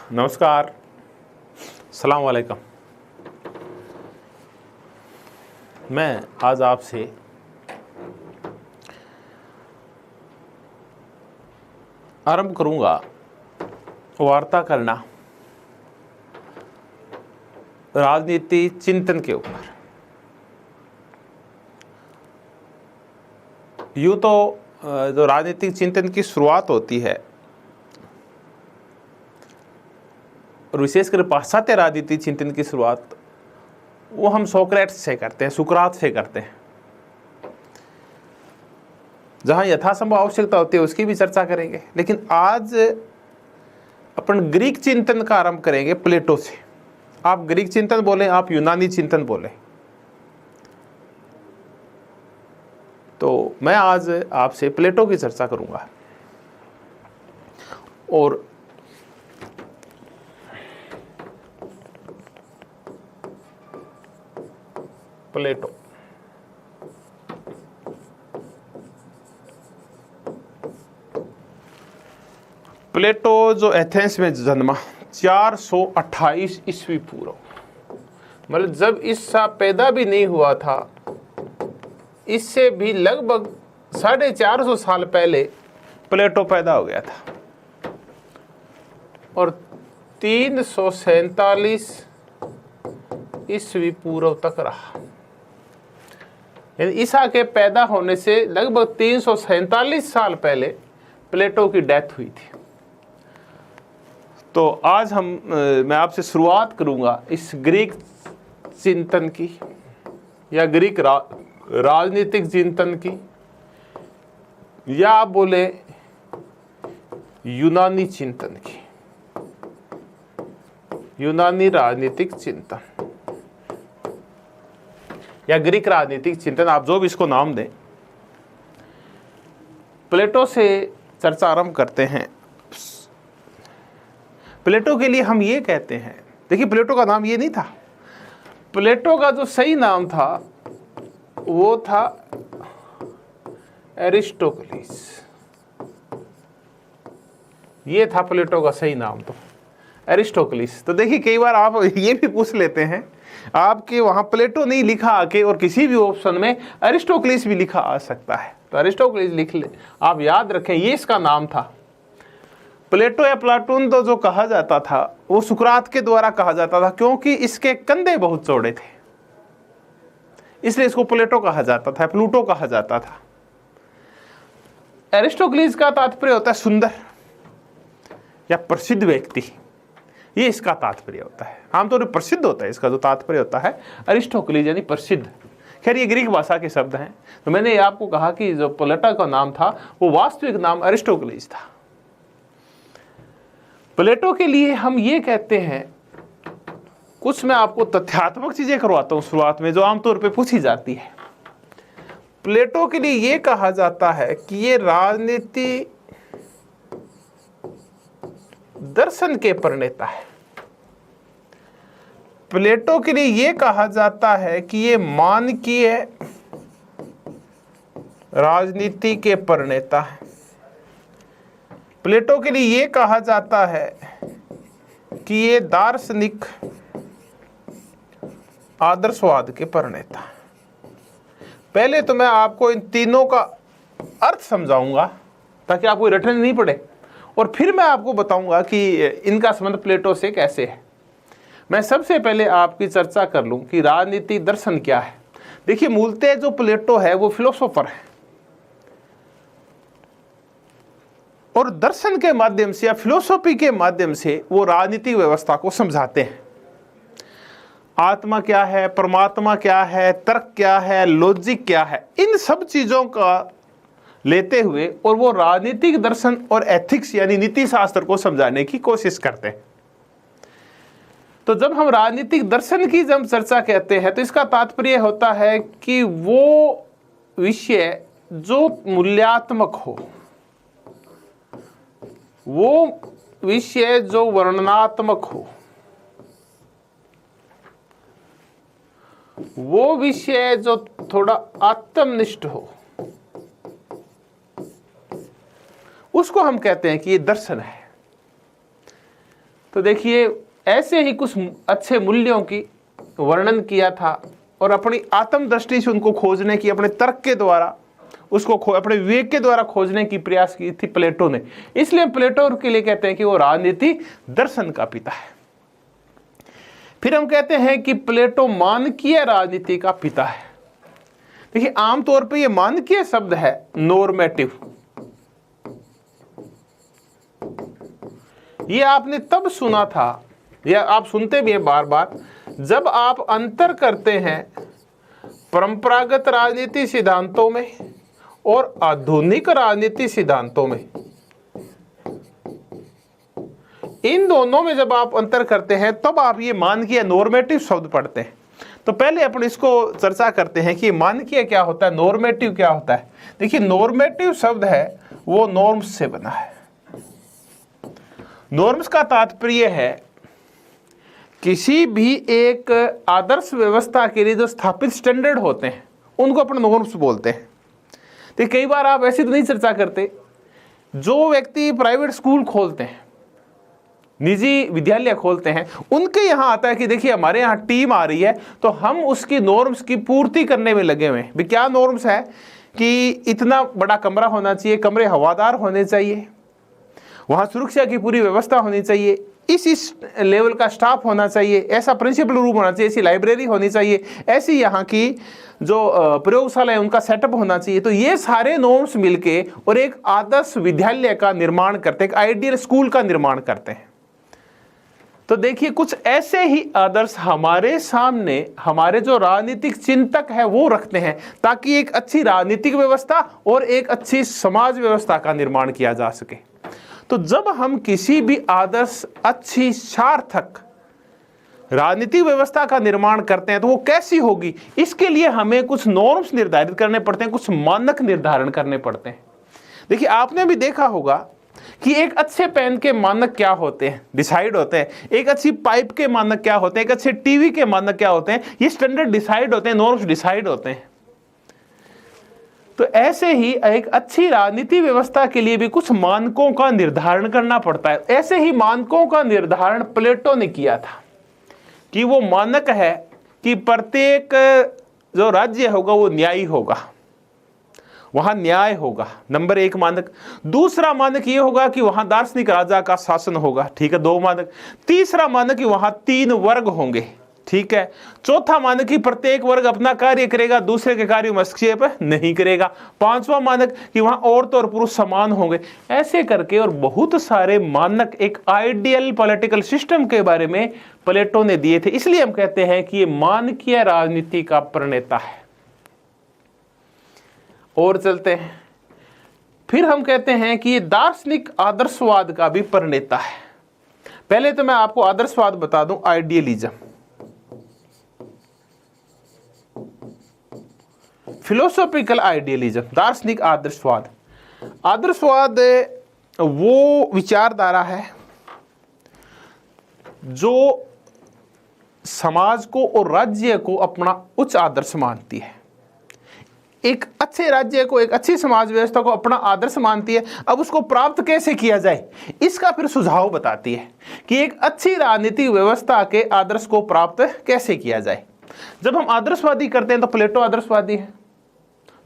नमस्कार, अस्सलाम वालेकुम। मैं आज आपसे आरंभ करूंगा वार्ता करना राजनीति चिंतन के ऊपर। यूँ तो जो राजनीतिक चिंतन की शुरुआत होती है और विशेषकर पाश्चात्य राजनीति चिंतन की शुरुआत वो हम सोक्रेट्स से करते हैं, सुकरात से करते हैं। जहाँ यथासंभव आवश्यकता होती है उसकी भी चर्चा करेंगे, लेकिन आज अपन ग्रीक चिंतन का आरंभ करेंगे प्लेटो से। आप ग्रीक चिंतन बोले, आप यूनानी चिंतन बोले, तो मैं आज आपसे प्लेटो की चर्चा करूंगा। और प्लेटो जो एथेंस में जन्मा 428 ईस्वी पूर्व, मतलब जब ईसा पैदा भी नहीं हुआ था, इससे भी लगभग 450 साल पहले प्लेटो पैदा हो गया था और 347 ईस्वी पूर्व तक रहा। यानी ईसा के पैदा होने से लगभग 347 साल पहले प्लेटो की डेथ हुई थी। तो आज मैं आपसे शुरुआत करूंगा इस ग्रीक चिंतन की या ग्रीक राजनीतिक चिंतन की, या आप बोले यूनानी चिंतन की, यूनानी राजनीतिक चिंतन या ग्रीक राजनीतिक चिंतन, आप जो भी इसको नाम दें। प्लेटो से चर्चा आरंभ करते हैं। प्लेटो के लिए हम ये कहते हैं, देखिए प्लेटो का नाम ये नहीं था। प्लेटो का जो सही नाम था वो था एरिस्टोक्लिस। ये था प्लेटो का सही नाम, तो एरिस्टोक्लिस। तो देखिए कई बार आप ये भी पूछ लेते हैं, आपके वहां प्लेटो नहीं लिखा आके और किसी भी ऑप्शन में एरिस्टोक्लिस भी लिखा आ सकता है, तो एरिस्टोक्लिस लिख ले। आप याद रखें ये इसका नाम था। प्लेटो या प्लाटून तो जो कहा जाता था वो सुकरात के द्वारा कहा जाता था, क्योंकि इसके कंधे बहुत चौड़े थे, इसलिए इसको प्लेटो कहा जाता था, प्लूटो कहा जाता था। एरिस्टोक्लिस का तात्पर्य होता है सुंदर या प्रसिद्ध व्यक्ति, ये इसका तात्पर्य होता है। आमतौर पर प्रसिद्ध होता है इसका जो तात्पर्य होता है, एरिस्टोक्लिस यानी प्रसिद्ध। खैर ये ग्रीक भाषा के शब्द हैं, तो मैंने आपको कहा कि जो प्लेटो का नाम था वो वास्तविक नाम एरिस्टोक्लिस था। प्लेटो के लिए हम ये कहते हैं, कुछ मैं आपको तथ्यात्मक चीजें करवाता हूं शुरुआत में जो आमतौर पे पूछी जाती है। प्लेटो के लिए ये कहा जाता है कि ये राजनीति दर्शन के प्रणेता है। प्लेटो के लिए ये कहा जाता है कि ये मानकीय राजनीति के प्रणेता है। प्लेटो के लिए ये कहा जाता है कि ये दार्शनिक आदर्शवाद के प्रणेता है। पहले तो मैं आपको इन तीनों का अर्थ समझाऊंगा ताकि आपको रटने नहीं पड़े, और फिर मैं आपको बताऊंगा कि इनका संबंध प्लेटो से कैसे है। मैं सबसे पहले आपकी चर्चा कर लूं कि राजनीतिक दर्शन क्या है। देखिए मूलतः जो प्लेटो है वो फिलोसोफर है, और दर्शन के माध्यम से या फिलोसॉफी के माध्यम से वो राजनीतिक व्यवस्था को समझाते हैं। आत्मा क्या है, परमात्मा क्या है, तर्क क्या है, लॉजिक क्या है, इन सब चीजों का लेते हुए और वो राजनीतिक दर्शन और एथिक्स यानी नीति शास्त्र को समझाने की कोशिश करते हैं। तो जब हम राजनीतिक दर्शन की जब चर्चा कहते हैं तो इसका तात्पर्य होता है कि वो विषय जो मूल्यात्मक हो, वो विषय जो वर्णनात्मक हो, वो विषय जो थोड़ा आत्मनिष्ठ हो, उसको हम कहते हैं कि ये दर्शन है। तो देखिए ऐसे ही कुछ अच्छे मूल्यों की वर्णन किया था और अपनी आत्मदृष्टि से उनको खोजने की, अपने तर्क के द्वारा उसको अपने विवेक के द्वारा खोजने की प्रयास की थी प्लेटो ने। इसलिए प्लेटो के लिए कहते हैं कि वो राजनीति दर्शन का पिता है। फिर हम कहते हैं कि प्लेटो मानकीय राजनीति का पिता है। देखिए आमतौर पे ये मानकीय शब्द है नॉर्मेटिव, ये आपने तब सुना था या आप सुनते भी हैं बार बार जब आप अंतर करते हैं परंपरागत राजनीति सिद्धांतों में और आधुनिक राजनीति सिद्धांतों में। इन दोनों में जब आप अंतर करते हैं तब आप ये मानकीय नॉर्मेटिव शब्द पढ़ते हैं। तो पहले अपन इसको चर्चा करते हैं कि मानकीय क्या होता है, नॉर्मेटिव क्या होता है। देखिए नॉर्मेटिव शब्द है वो नॉर्म्स से बना है। नॉर्म्स का तात्पर्य है किसी भी एक आदर्श व्यवस्था के लिए जो स्थापित स्टैंडर्ड होते हैं उनको अपन नॉर्म्स बोलते हैं। तो कई बार आप ऐसी तो नहीं चर्चा करते, जो व्यक्ति प्राइवेट स्कूल खोलते हैं, निजी विद्यालय खोलते हैं, उनके यहाँ आता है कि देखिए हमारे यहाँ टीम आ रही है तो हम उसकी नॉर्म्स की पूर्ति करने में लगे हुए हैं। भी क्या नॉर्म्स है कि इतना बड़ा कमरा होना चाहिए, कमरे हवादार होने चाहिए, वहाँ सुरक्षा की पूरी व्यवस्था होनी चाहिए, इस लेवल का स्टाफ होना चाहिए, ऐसा प्रिंसिपल रूम होना चाहिए, ऐसी लाइब्रेरी होनी चाहिए, ऐसी यहाँ की जो प्रयोगशाला है उनका सेटअप होना चाहिए। तो ये सारे नॉर्म्स मिलके और एक आदर्श विद्यालय का निर्माण करते हैं, एक आइडियल स्कूल का निर्माण करते हैं। तो देखिए कुछ ऐसे ही आदर्श हमारे सामने हमारे जो राजनीतिक चिंतक है वो रखते हैं ताकि एक अच्छी राजनीतिक व्यवस्था और एक अच्छी समाज व्यवस्था का निर्माण किया जा सके। तो जब हम किसी भी आदर्श, अच्छी, सार्थक राजनीतिक व्यवस्था का निर्माण करते हैं तो वो कैसी होगी, इसके लिए हमें कुछ नॉर्म्स निर्धारित करने पड़ते हैं, कुछ मानक निर्धारण करने पड़ते हैं। देखिए आपने भी देखा होगा कि एक अच्छे पेन के मानक क्या होते हैं, डिसाइड होते हैं, एक अच्छी पाइप के मानक क्या होते हैं, एक अच्छे टीवी के मानक क्या होते हैं, ये स्टैंडर्ड डिसाइड होते हैं, नॉर्म्स डिसाइड होते हैं। तो ऐसे ही एक अच्छी राजनीति व्यवस्था के लिए भी कुछ मानकों का निर्धारण करना पड़ता है। ऐसे ही मानकों का निर्धारण प्लेटो ने किया था कि वो मानक है कि प्रत्येक जो राज्य होगा वो न्यायी होगा, वहां न्याय होगा, नंबर 1 मानक। दूसरा मानक ये होगा कि वहां दार्शनिक राजा का शासन होगा, ठीक है, 2 मानक। तीसरा मानक कि वहां 3 वर्ग होंगे, ठीक है। चौथा मानक कि प्रत्येक वर्ग अपना कार्य करेगा, दूसरे के कार्य में हस्तक्षेप नहीं करेगा। 5वां मानक कि वहां औरत और पुरुष समान होंगे। ऐसे करके और बहुत सारे मानक एक आइडियल पॉलिटिकल सिस्टम के बारे में प्लेटो ने दिए थे। इसलिए हम कहते हैं कि ये मानकीय राजनीति का प्रणेता है। और चलते हैं, फिर हम कहते हैं कि ये दार्शनिक आदर्शवाद का भी प्रणेता है। पहले तो मैं आपको आदर्शवाद बता दूं, आइडियलिज्म, फिलोसॉफिकल आइडियलिज्म, दार्शनिक आदर्शवाद। आदर्शवाद वो विचारधारा है जो समाज को और राज्य को अपना उच्च आदर्श मानती है, एक अच्छे राज्य को, एक अच्छी समाज व्यवस्था को अपना आदर्श मानती है। अब उसको प्राप्त कैसे किया जाए इसका फिर सुझाव बताती है कि एक अच्छी राजनीतिक व्यवस्था के आदर्श को प्राप्त कैसे किया जाए। जब हम आदर्शवादी करते हैं तो प्लेटो आदर्शवादी है,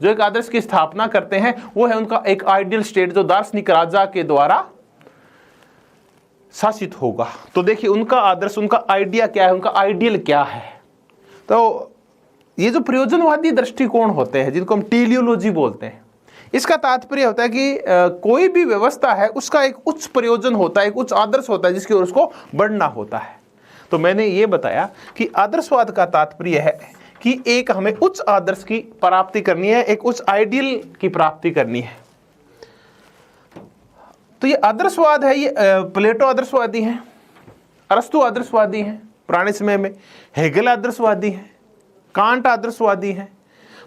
जो एक आदर्श की स्थापना करते हैं वो है उनका एक आइडियल स्टेट जो दार्शनिक राजा के द्वारा शासित होगा। तो देखिए उनका आदर्श, उनका आइडिया क्या है, उनका आइडियल क्या है। तो ये जो प्रयोजनवादी दृष्टिकोण होते हैं जिनको हम टेलियोलॉजी बोलते हैं, इसका तात्पर्य होता है कि कोई भी व्यवस्था है उसका एक उच्च प्रयोजन होता है, एक उच्च आदर्श होता है जिसकी ओर उसको बढ़ना होता है। तो मैंने ये बताया कि आदर्शवाद का तात्पर्य है कि एक हमें उच्च आदर्श की प्राप्ति करनी है, एक उच्च आइडियल की प्राप्ति करनी है। तो ये आदर्शवाद है, ये प्लेटो आदर्शवादी है, अरस्तु आदर्शवादी है पुराने समय में, हेगल आदर्शवादी है, कांट आदर्शवादी है,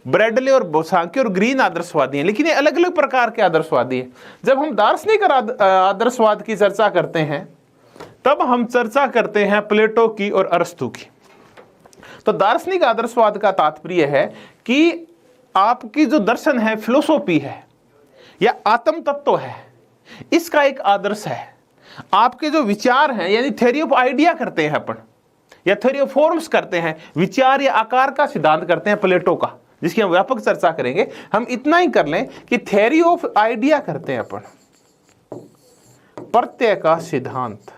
ब्रैडले और बोसांकी और ग्रीन आदर्शवादी हैं। लेकिन ये अलग अलग प्रकार के आदर्शवादी हैं। जब हम दार्शनिक आदर्शवाद की चर्चा करते हैं तब हम चर्चा करते हैं प्लेटो की और अरस्तु की। तो दार्शनिक आदर्शवाद का तात्पर्य है कि आपकी जो दर्शन है, फिलोसॉफी है या आत्म तत्व है, इसका एक आदर्श है। आपके जो विचार हैं, यानी थ्योरी ऑफ आइडिया करते हैं अपन, या थ्योरी ऑफ फॉर्म्स करते हैं, विचार या आकार का सिद्धांत करते हैं प्लेटो का, जिसकी हम व्यापक चर्चा करेंगे। हम इतना ही कर लें कि थ्योरी ऑफ आइडिया करते हैं अपन, प्रत्यय का सिद्धांत।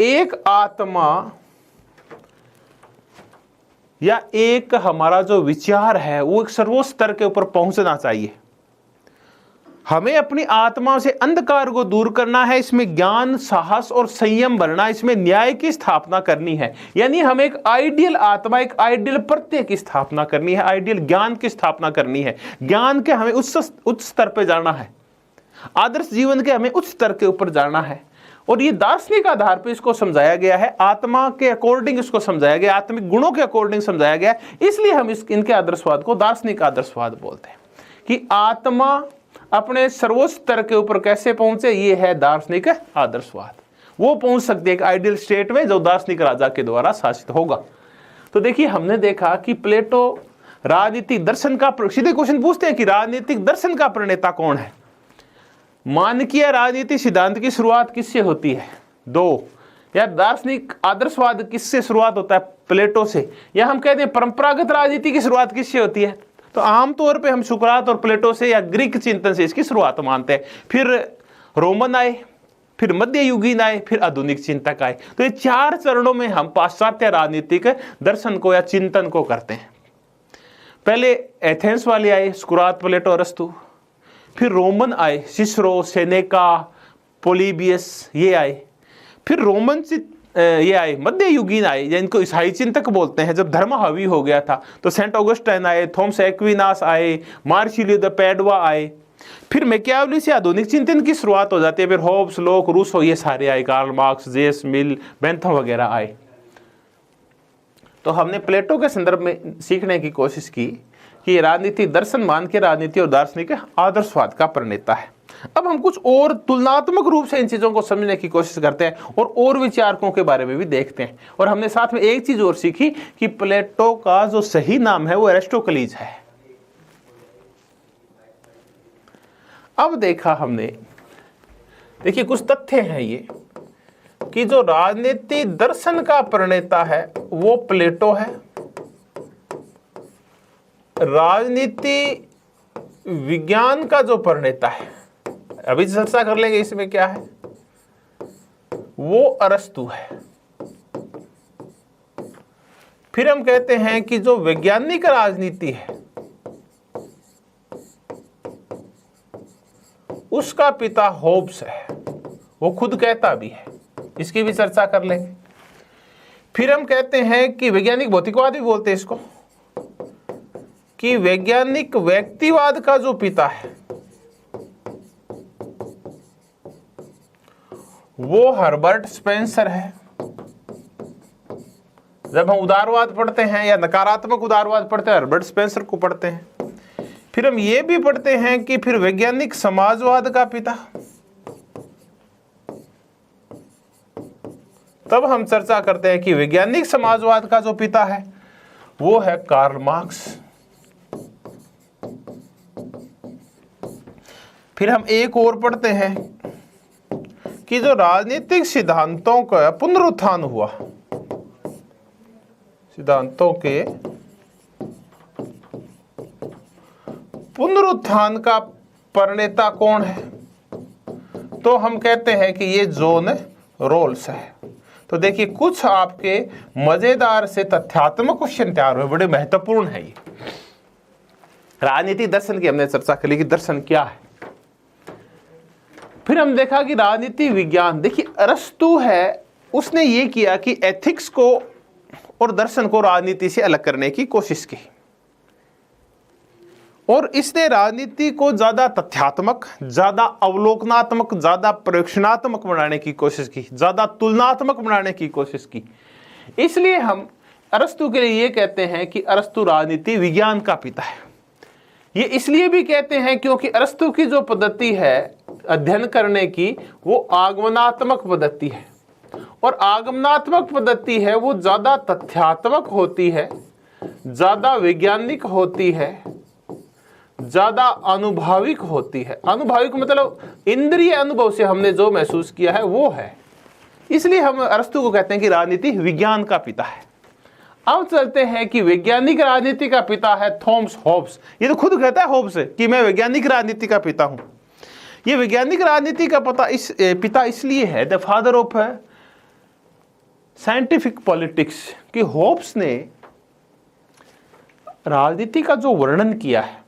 एक आत्मा या एक हमारा जो विचार है वो एक सर्वोच्च स्तर के ऊपर पहुंचना चाहिए। हमें अपनी आत्मा से अंधकार को दूर करना है, इसमें ज्ञान, साहस और संयम भरना, इसमें न्याय की स्थापना करनी है। यानी हमें एक आइडियल आत्मा, एक आइडियल प्रत्यय की स्थापना करनी है, आइडियल ज्ञान की स्थापना करनी है। ज्ञान के हमें उच्च स्तर पे जाना है, आदर्श जीवन के हमें उच्च स्तर के ऊपर जाना है। और ये दार्शनिक आधार पे इसको समझाया गया है, आत्मा के अकॉर्डिंग इसको समझाया गया, आत्मिक गुणों के अकॉर्डिंग समझाया गया। इसलिए हम इनके आदर्शवाद को दार्शनिक आदर्शवाद बोलते हैं कि आत्मा अपने सर्वोच्च स्तर के ऊपर कैसे पहुंचे, ये है दार्शनिक आदर्शवाद। वो पहुंच सकती है एक आइडियल स्टेट में जो दार्शनिक राजा के द्वारा शासित होगा। तो देखिए, हमने देखा कि प्लेटो राजनीतिक दर्शन का, सीधे क्वेश्चन पूछते हैं कि राजनीतिक दर्शन का प्रणेता कौन है। मानकीय राजनीति सिद्धांत की शुरुआत किससे होती है? दो, या दार्शनिक आदर्शवाद किससे शुरुआत होता है? प्लेटो से। या हम कहते हैं परंपरागत राजनीति की शुरुआत किससे होती है? तो आमतौर पे हम सुकरात और प्लेटो से या ग्रीक चिंतन से इसकी शुरुआत मानते हैं। फिर रोमन आए, फिर मध्ययुगीन आए, फिर आधुनिक चिंतक आए। तो ये 4 चरणों में हम पाश्चात्य राजनीतिक दर्शन को या चिंतन को करते हैं। पहले एथेंस वाले आए, सुकरात, प्लेटो, अरस्तु। फिर रोमन आए, सिसरो, सेनेका, पोलिबियस, ये आए। फिर रोमन ये आए, मध्ययुगीन आए, जिनको ईसाई चिंतक बोलते हैं। जब धर्म हावी हो गया था तो सेंट ऑगस्टाइन आए, थॉमस एक्विनास आए, मार्सिलियो द पैडवा आए। फिर मैकियावेली से आधुनिक चिंतन की शुरुआत हो जाती है। फिर होब्स, लोक, रूसो, ये सारे आए, कार्ल मार्क्स, जेस मिल, बेंथम वगैरह आए। तो हमने प्लेटो के संदर्भ में सीखने की कोशिश की कि राजनीति दर्शन मान के राजनीति और दार्शनिक आदर्शवाद का प्रणेता है। अब हम कुछ और तुलनात्मक रूप से इन चीजों को समझने की कोशिश करते हैं और विचारकों के बारे में भी देखते हैं। और हमने साथ में एक चीज और सीखी कि प्लेटो का जो सही नाम है वो एरिस्टोक्लीज है। अब देखा हमने, देखिए कुछ तथ्य हैं ये कि जो राजनीति दर्शन का प्रणेता है वो प्लेटो है। राजनीति विज्ञान का जो प्रणेता है, अभी चर्चा कर लेंगे इसमें क्या है, वो अरस्तु है। फिर हम कहते हैं कि जो वैज्ञानिक राजनीति है उसका पिता होब्स है, वो खुद कहता भी है, इसकी भी चर्चा कर लेंगे। फिर हम कहते हैं कि वैज्ञानिक भौतिकवाद भी बोलते हैं इसको, कि वैज्ञानिक व्यक्तिवाद का जो पिता है वो हर्बर्ट स्पेंसर है। जब हम उदारवाद पढ़ते हैं या नकारात्मक उदारवाद पढ़ते हैं, हर्बर्ट स्पेंसर को पढ़ते हैं। फिर हम ये भी पढ़ते हैं कि फिर वैज्ञानिक समाजवाद का पिता, तब हम चर्चा करते हैं कि वैज्ञानिक समाजवाद का जो पिता है वो है कार्ल मार्क्स। फिर हम एक और पढ़ते हैं कि जो राजनीतिक सिद्धांतों का पुनरुत्थान हुआ, सिद्धांतों के पुनरुत्थान का प्रणेता कौन है, तो हम कहते हैं कि ये जॉन रॉल्स है। तो देखिए कुछ आपके मजेदार से तथ्यात्मक क्वेश्चन तैयार हुए, बड़े महत्वपूर्ण है ये। राजनीति दर्शन की हमने चर्चा कर ली कि दर्शन क्या है। फिर हम देखा कि राजनीति विज्ञान, देखिए अरस्तु है, उसने ये किया कि एथिक्स को और दर्शन को राजनीति से अलग करने की कोशिश की, और इसने राजनीति को ज्यादा तथ्यात्मक, ज्यादा अवलोकनात्मक, ज्यादा प्रयोक्षणात्मक बनाने की कोशिश की, ज्यादा तुलनात्मक बनाने की कोशिश की। इसलिए हम अरस्तु के लिए ये कहते हैं कि अरस्तु राजनीति विज्ञान का पिता है। ये इसलिए भी कहते हैं क्योंकि अरस्तु की जो पद्धति है अध्ययन करने की वो आगमनात्मक पद्धति है, और आगमनात्मक पद्धति है वो ज्यादा तथ्यात्मक होती है, ज्यादा वैज्ञानिक होती है, ज्यादा अनुभविक होती है। अनुभविक मतलब इंद्रिय अनुभव से हमने जो महसूस किया है वो है, इसलिए हम अरस्तु को कहते हैं कि राजनीति विज्ञान का पिता है। अब चलते हैं कि वैज्ञानिक राजनीति का पिता है थॉमस हॉब्स। ये तो खुद कहता है हॉब्स कि मैं वैज्ञानिक राजनीति का पिता हूं। ये वैज्ञानिक राजनीति का पिता इसलिए है, the father of scientific politics, कि हॉब्स ने राजनीति का जो वर्णन किया है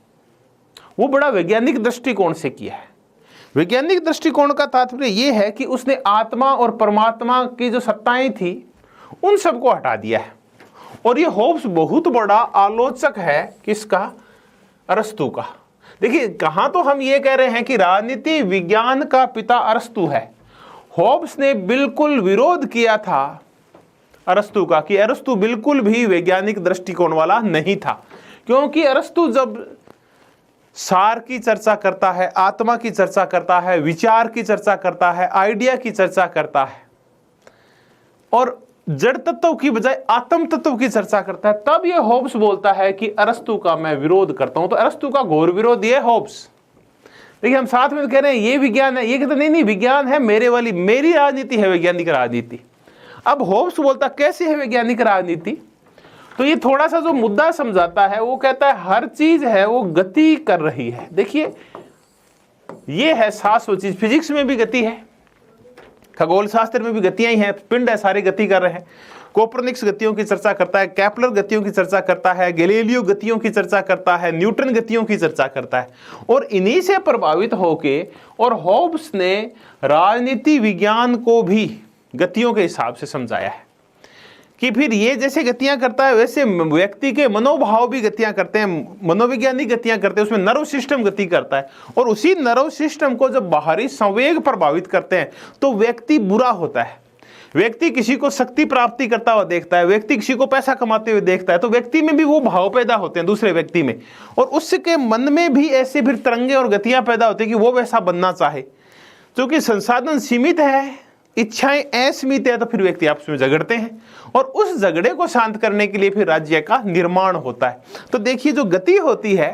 वो बड़ा वैज्ञानिक दृष्टिकोण से किया है। वैज्ञानिक दृष्टिकोण का तात्पर्य यह है कि उसने आत्मा और परमात्मा की जो सत्ताएं थी उन सबको हटा दिया है। और ये हॉब्स बहुत बड़ा आलोचक है किसका? अरस्तु का। देखिए, कहां तो हम ये कह रहे हैं कि राजनीति विज्ञान का पिता अरस्तु है। हॉब्स ने बिल्कुल विरोध किया था अरस्तु का, कि अरस्तु बिल्कुल भी वैज्ञानिक दृष्टिकोण वाला नहीं था, क्योंकि अरस्तु जब सार की चर्चा करता है, आत्मा की चर्चा करता है, विचार की चर्चा करता है, आइडिया की चर्चा करता है और जड़ तत्व की बजाय आत्म तत्व की चर्चा करता है, तब यह हॉब्स बोलता है कि अरस्तु का मैं विरोध करता हूं। तो अरस्तु का घोर विरोध ये हॉब्स। देखिए, हम साथ में कह रहे हैं ये विज्ञान है, ये कहते नहीं विज्ञान है मेरी राजनीति है वैज्ञानिक राजनीति। अब हॉब्स बोलता कैसे है वैज्ञानिक राजनीति? तो ये थोड़ा सा जो मुद्दा समझाता है, वो कहता है हर चीज है वो गति कर रही है। देखिए, ये है शाश्वत चीज। फिजिक्स में भी गति है, खगोल शास्त्र में भी गतियां ही हैं, पिंड है, सारे गति कर रहे हैं। कोपरनिक्स गतियों की चर्चा करता है, केपलर गतियों की चर्चा करता है, गैलीलियो गतियों की चर्चा करता है, न्यूटन गतियों की चर्चा करता है। और इन्हीं से प्रभावित होके और हॉब्स ने राजनीति विज्ञान को भी गतियों के हिसाब से समझाया है कि फिर ये जैसे गतियां करता है वैसे व्यक्ति के मनोभाव भी गतियां करते हैं, मनोवैज्ञानिक गतियां करते हैं, उसमें नर्व सिस्टम गति करता है। और उसी नर्व सिस्टम को जब बाहरी संवेग प्रभावित करते हैं तो व्यक्ति बुरा होता है। व्यक्ति किसी को शक्ति प्राप्ति करता हुआ देखता है, व्यक्ति किसी को पैसा कमाते हुए देखता है, तो व्यक्ति में भी वो भाव पैदा होते हैं दूसरे व्यक्ति में, और उसके मन में भी ऐसे फिर तरंगे और गतियां पैदा होती है कि वो वैसा बनना चाहे। क्योंकि संसाधन सीमित है, इच्छाएं असीमित है, तो फिर व्यक्ति आपस में झगड़ते हैं और उस झगड़े को शांत करने के लिए फिर राज्य का निर्माण होता है। तो देखिए, जो गति होती है,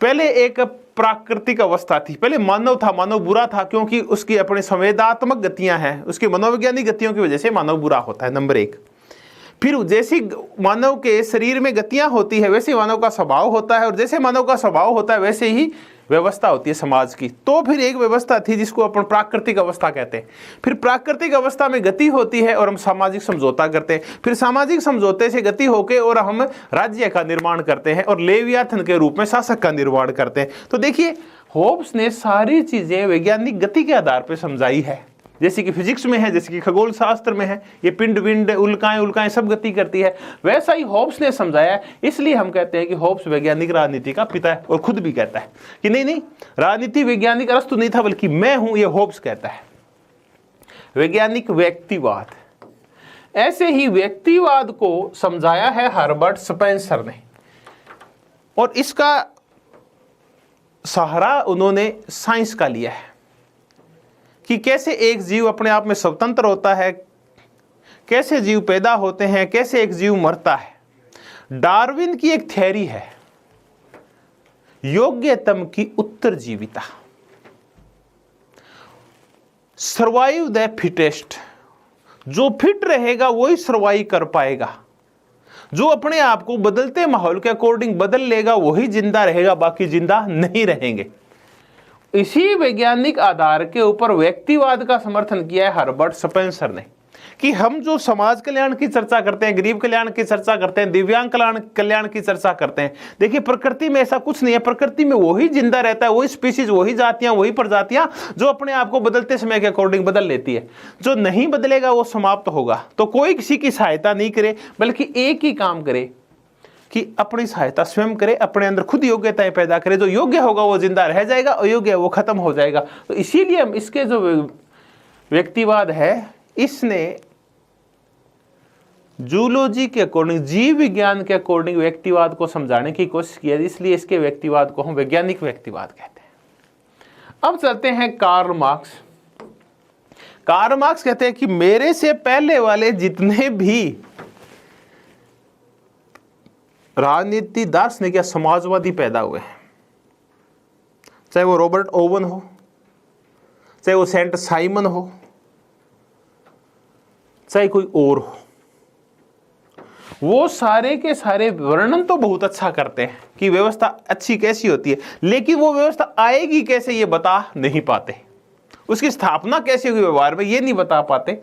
पहले एक प्राकृतिक अवस्था थी, पहले मानव था, मानव बुरा था क्योंकि उसकी अपने संवेदात्मक गतियां हैं, उसकी मनोवैज्ञानिक गतियों की वजह से मानव बुरा होता है, नंबर एक। फिर जैसी मानव के शरीर में गतियां होती है वैसे मानव का स्वभाव होता है, और जैसे मानव का स्वभाव होता है वैसे ही व्यवस्था होती है समाज की। तो फिर एक व्यवस्था थी जिसको अपन प्राकृतिक अवस्था कहते हैं। फिर प्राकृतिक अवस्था में गति होती है और हम सामाजिक समझौता करते हैं। फिर सामाजिक समझौते से गति होके और हम राज्य का निर्माण करते हैं और लेवियाथन के रूप में शासक का निर्माण करते हैं। तो देखिए, हॉब्स ने सारी चीजें वैज्ञानिक गति के आधार पर समझाई है, जैसे कि फिजिक्स में है, जैसे कि खगोल शास्त्र में है, ये पिंड विंड उल्काएं सब गति करती है, वैसा ही हॉब्स ने समझाया है। इसलिए हम कहते हैं कि हॉब्स वैज्ञानिक राजनीति का पिता है, और खुद भी कहता है कि नहीं राजनीति वैज्ञानिक अरस्तु नहीं था बल्कि मैं हूं, ये हॉब्स कहता है। वैज्ञानिक व्यक्तिवाद, ऐसे ही व्यक्तिवाद को समझाया है हर्बर्ट स्पेंसर ने, और इसका सहारा उन्होंने साइंस का लिया है कि कैसे एक जीव अपने आप में स्वतंत्र होता है, कैसे जीव पैदा होते हैं, कैसे एक जीव मरता है। डार्विन की एक थ्योरी है, योग्यतम की उत्तरजीविता, सर्वाइव द फिटेस्ट। जो फिट रहेगा वही सर्वाइव कर पाएगा, जो अपने आप को बदलते माहौल के अकॉर्डिंग बदल लेगा वही जिंदा रहेगा, बाकी जिंदा नहीं रहेंगे। इसी वैज्ञानिक आधार के ऊपर व्यक्तिवाद का समर्थन किया है हर्बर्ट स्पेंसर ने, कि हम जो समाज कल्याण की चर्चा करते हैं, गरीब कल्याण की चर्चा करते हैं, दिव्यांग कल्याण की चर्चा करते हैं, देखिए प्रकृति में ऐसा कुछ नहीं है। प्रकृति में वही जिंदा रहता है, वही स्पीशीज, वही जातियां, वही प्रजातियां जो अपने आप को बदलते समय के अकॉर्डिंग बदल लेती है। जो नहीं बदलेगा वो समाप्त होगा। तो कोई किसी की सहायता नहीं करे, बल्कि एक ही काम करे कि अपनी सहायता स्वयं करे, अपने अंदर खुद योग्यताएं पैदा करे। जो योग्य होगा वो जिंदा रह जाएगा, अयोग्य वो खत्म हो जाएगा। तो इसीलिए हम इसके जो व्यक्तिवाद है, इसने जूलॉजी के अकॉर्डिंग, जीव विज्ञान के अकॉर्डिंग व्यक्तिवाद को समझाने की कोशिश की है, इसलिए इसके व्यक्तिवाद को हम वैज्ञानिक व्यक्तिवाद कहते हैं। अब चलते हैं कार्ल मार्क्स। कार्ल मार्क्स कहते हैं कि मेरे से पहले वाले जितने भी राजनीति दार्शनिक या समाजवादी पैदा हुए हैं, चाहे वो रॉबर्ट ओवन हो, चाहे वो सेंट साइमन हो, चाहे कोई और हो, वो सारे के सारे वर्णन तो बहुत अच्छा करते हैं कि व्यवस्था अच्छी कैसी होती है, लेकिन वो व्यवस्था आएगी कैसे ये बता नहीं पाते, उसकी स्थापना कैसे होगी व्यवहार में ये नहीं बता पाते।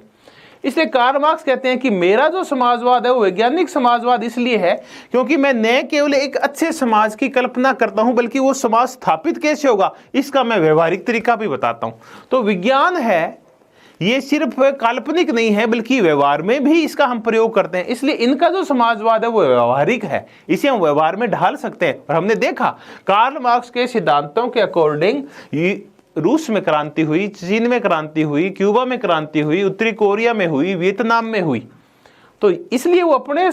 इसलिए कार्ल मार्क्स कहते हैं कि मेरा जो समाजवाद है वो वैज्ञानिक समाजवाद इसलिए है क्योंकि मैं न केवल एक अच्छे समाज की कल्पना करता हूं बल्कि वो समाज स्थापित कैसे होगा इसका मैं व्यवहारिक तरीका भी बताता हूं। तो विज्ञान है ये सिर्फ काल्पनिक नहीं है बल्कि व्यवहार में भी इसका हम प्रयोग करते हैं, इसलिए इनका जो समाजवाद है वो व्यवहारिक है, इसे हम व्यवहार में ढाल सकते हैं। और हमने देखा कार्ल मार्क्स के सिद्धांतों के अकॉर्डिंग रूस में क्रांति हुई, चीन में क्रांति हुई, क्यूबा में क्रांति हुई, उत्तरी कोरिया में हुई, वियतनाम में हुई। तो इसलिए वो अपने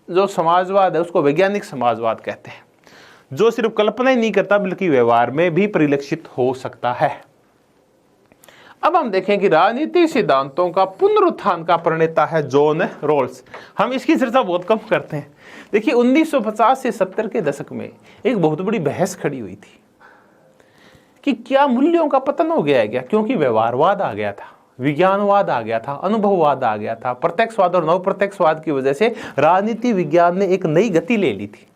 जो समाजवाद है उसको वैज्ञानिक समाजवाद कहते हैं, जो सिर्फ कल्पना ही नहीं करता बल्कि व्यवहार में भी परिलक्षित हो सकता है। अब हम देखें कि राजनीतिक सिद्धांतों का पुनरुत्थान का प्रणेता है जॉन रॉल्स। हम इसकी चर्चा बहुत कम करते हैं। देखिए 1950 से 70 के दशक में एक बहुत बड़ी बहस खड़ी हुई थी कि क्या मूल्यों का पतन हो गया है क्या, क्योंकि व्यवहारवाद आ गया था, विज्ञानवाद आ गया था, अनुभववाद आ गया था। प्रत्यक्षवाद और नव प्रत्यक्षवाद की वजह से राजनीति विज्ञान ने एक नई गति ले ली थी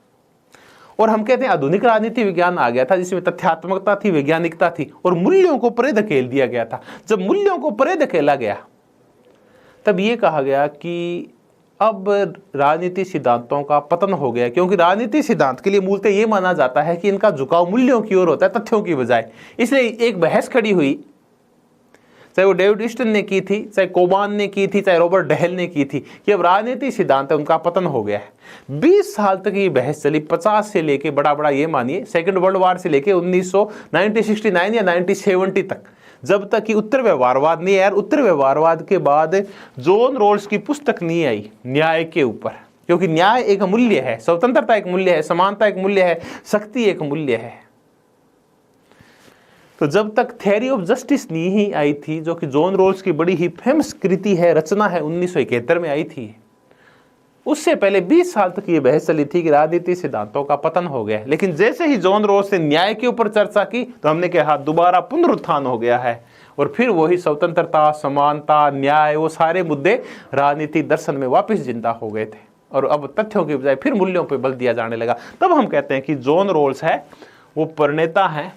और हम कहते हैं आधुनिक राजनीति विज्ञान आ गया था जिसमें तथ्यात्मकता थी, वैज्ञानिकता थी और मूल्यों को परे धकेल दिया गया था। जब मूल्यों को परे धकेला गया तब ये कहा गया कि अब राजनीति सिद्धांतों का पतन हो गया, क्योंकि राजनीति सिद्धांत के लिए मूलतः ये माना जाता है कि इनका झुकाव मूल्यों की ओर होता है तथ्यों की बजाय। इसलिए एक बहस खड़ी हुई, चाहे वो डेविड ईस्टन ने की थी, चाहे कोबान ने की थी, चाहे रॉबर्ट डहेल ने की थी, कि अब राजनीतिक सिद्धांत है उनका पतन हो गया है। 20 साल तक ये बहस चली, 50 से लेके बड़ा ये मानिए सेकंड वर्ल्ड वार से लेके 1969 या 1970 तक, जब तक कि उत्तर व्यवहारवाद नहीं आया। उत्तर व्यवहारवाद के बाद जॉन रॉल्स की पुस्तक नहीं आई न्याय के ऊपर, क्योंकि न्याय एक मूल्य है, स्वतंत्रता एक मूल्य है, समानता एक मूल्य है, शक्ति एक मूल्य है। तो जब तक थ्योरी ऑफ जस्टिस नहीं आई थी, जो कि जॉन रॉल्स की बड़ी ही फेमस कृति है, रचना है, 1971 में आई थी, उससे पहले 20 साल तक ये बहस चली थी कि राजनीतिक सिद्धांतों का पतन हो गया है। लेकिन जैसे ही जॉन रॉल्स ने न्याय के ऊपर चर्चा की तो हमने कहा दोबारा पुनरुत्थान हो गया है और फिर वही स्वतंत्रता, समानता, न्याय, वो सारे मुद्दे राजनीतिक दर्शन में वापस जिंदा हो गए थे और अब तथ्यों की बजाय फिर मूल्यों पर बल दिया जाने लगा। तब हम कहते हैं कि जॉन रॉल्स है वो प्रणेता है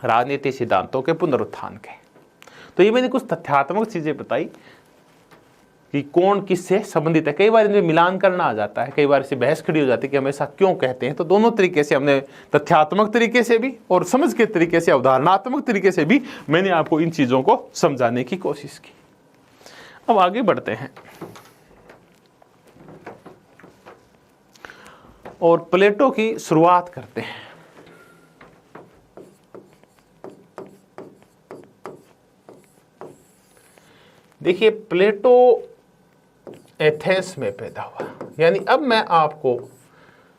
राजनीतिक सिद्धांतों के पुनरुत्थान के। तो ये मैंने कुछ तथ्यात्मक चीजें बताई कि कौन किससे संबंधित है। कई बार इनमें मिलान करना आ जाता है, कई बार इसे बहस खड़ी हो जाती है कि हम ऐसा क्यों कहते हैं। तो दोनों तरीके से हमने, तथ्यात्मक तरीके से भी और समझ के तरीके से, अवधारणात्मक तरीके से भी मैंने आपको इन चीजों को समझाने की कोशिश की। अब आगे बढ़ते हैं और प्लेटो की शुरुआत करते हैं। देखिए प्लेटो एथेंस में पैदा हुआ, यानी अब मैं आपको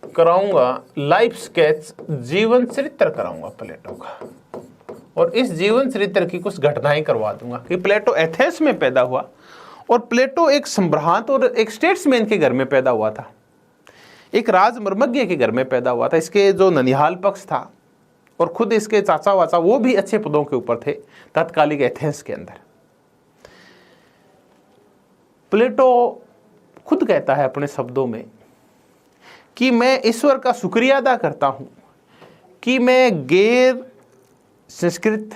कराऊंगा लाइफ स्केच, जीवन चरित्र कराऊंगा प्लेटो का, और इस जीवन चरित्र की कुछ घटनाएं करवा दूंगा कि प्लेटो एथेंस में पैदा हुआ और प्लेटो एक सम्भ्रांत और एक स्टेट्समैन के घर में पैदा हुआ था, एक राजमर्मज्ञ के घर में पैदा हुआ था। इसके जो ननिहाल पक्ष था और खुद इसके चाचा वाचा वो भी अच्छे पदों के ऊपर थे तत्कालिक एथेंस के अंदर। प्लेटो खुद कहता है अपने शब्दों में कि मैं ईश्वर का शुक्रिया अदा करता हूं कि मैं गैर संस्कृत,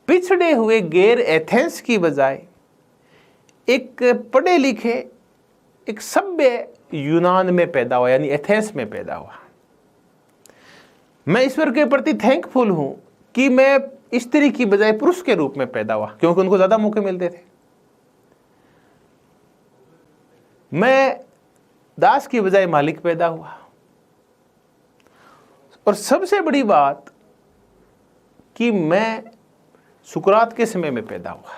पिछड़े हुए गैर एथेंस की बजाय एक पढ़े लिखे, एक सभ्य यूनान में पैदा हुआ, यानी एथेंस में पैदा हुआ। मैं ईश्वर के प्रति थैंकफुल हूं कि मैं स्त्री की बजाय पुरुष के रूप में पैदा हुआ, क्योंकि उनको ज्यादा मौके मिलते थे। मैं दास की बजाय मालिक पैदा हुआ, और सबसे बड़ी बात कि मैं सुकरात के समय में पैदा हुआ।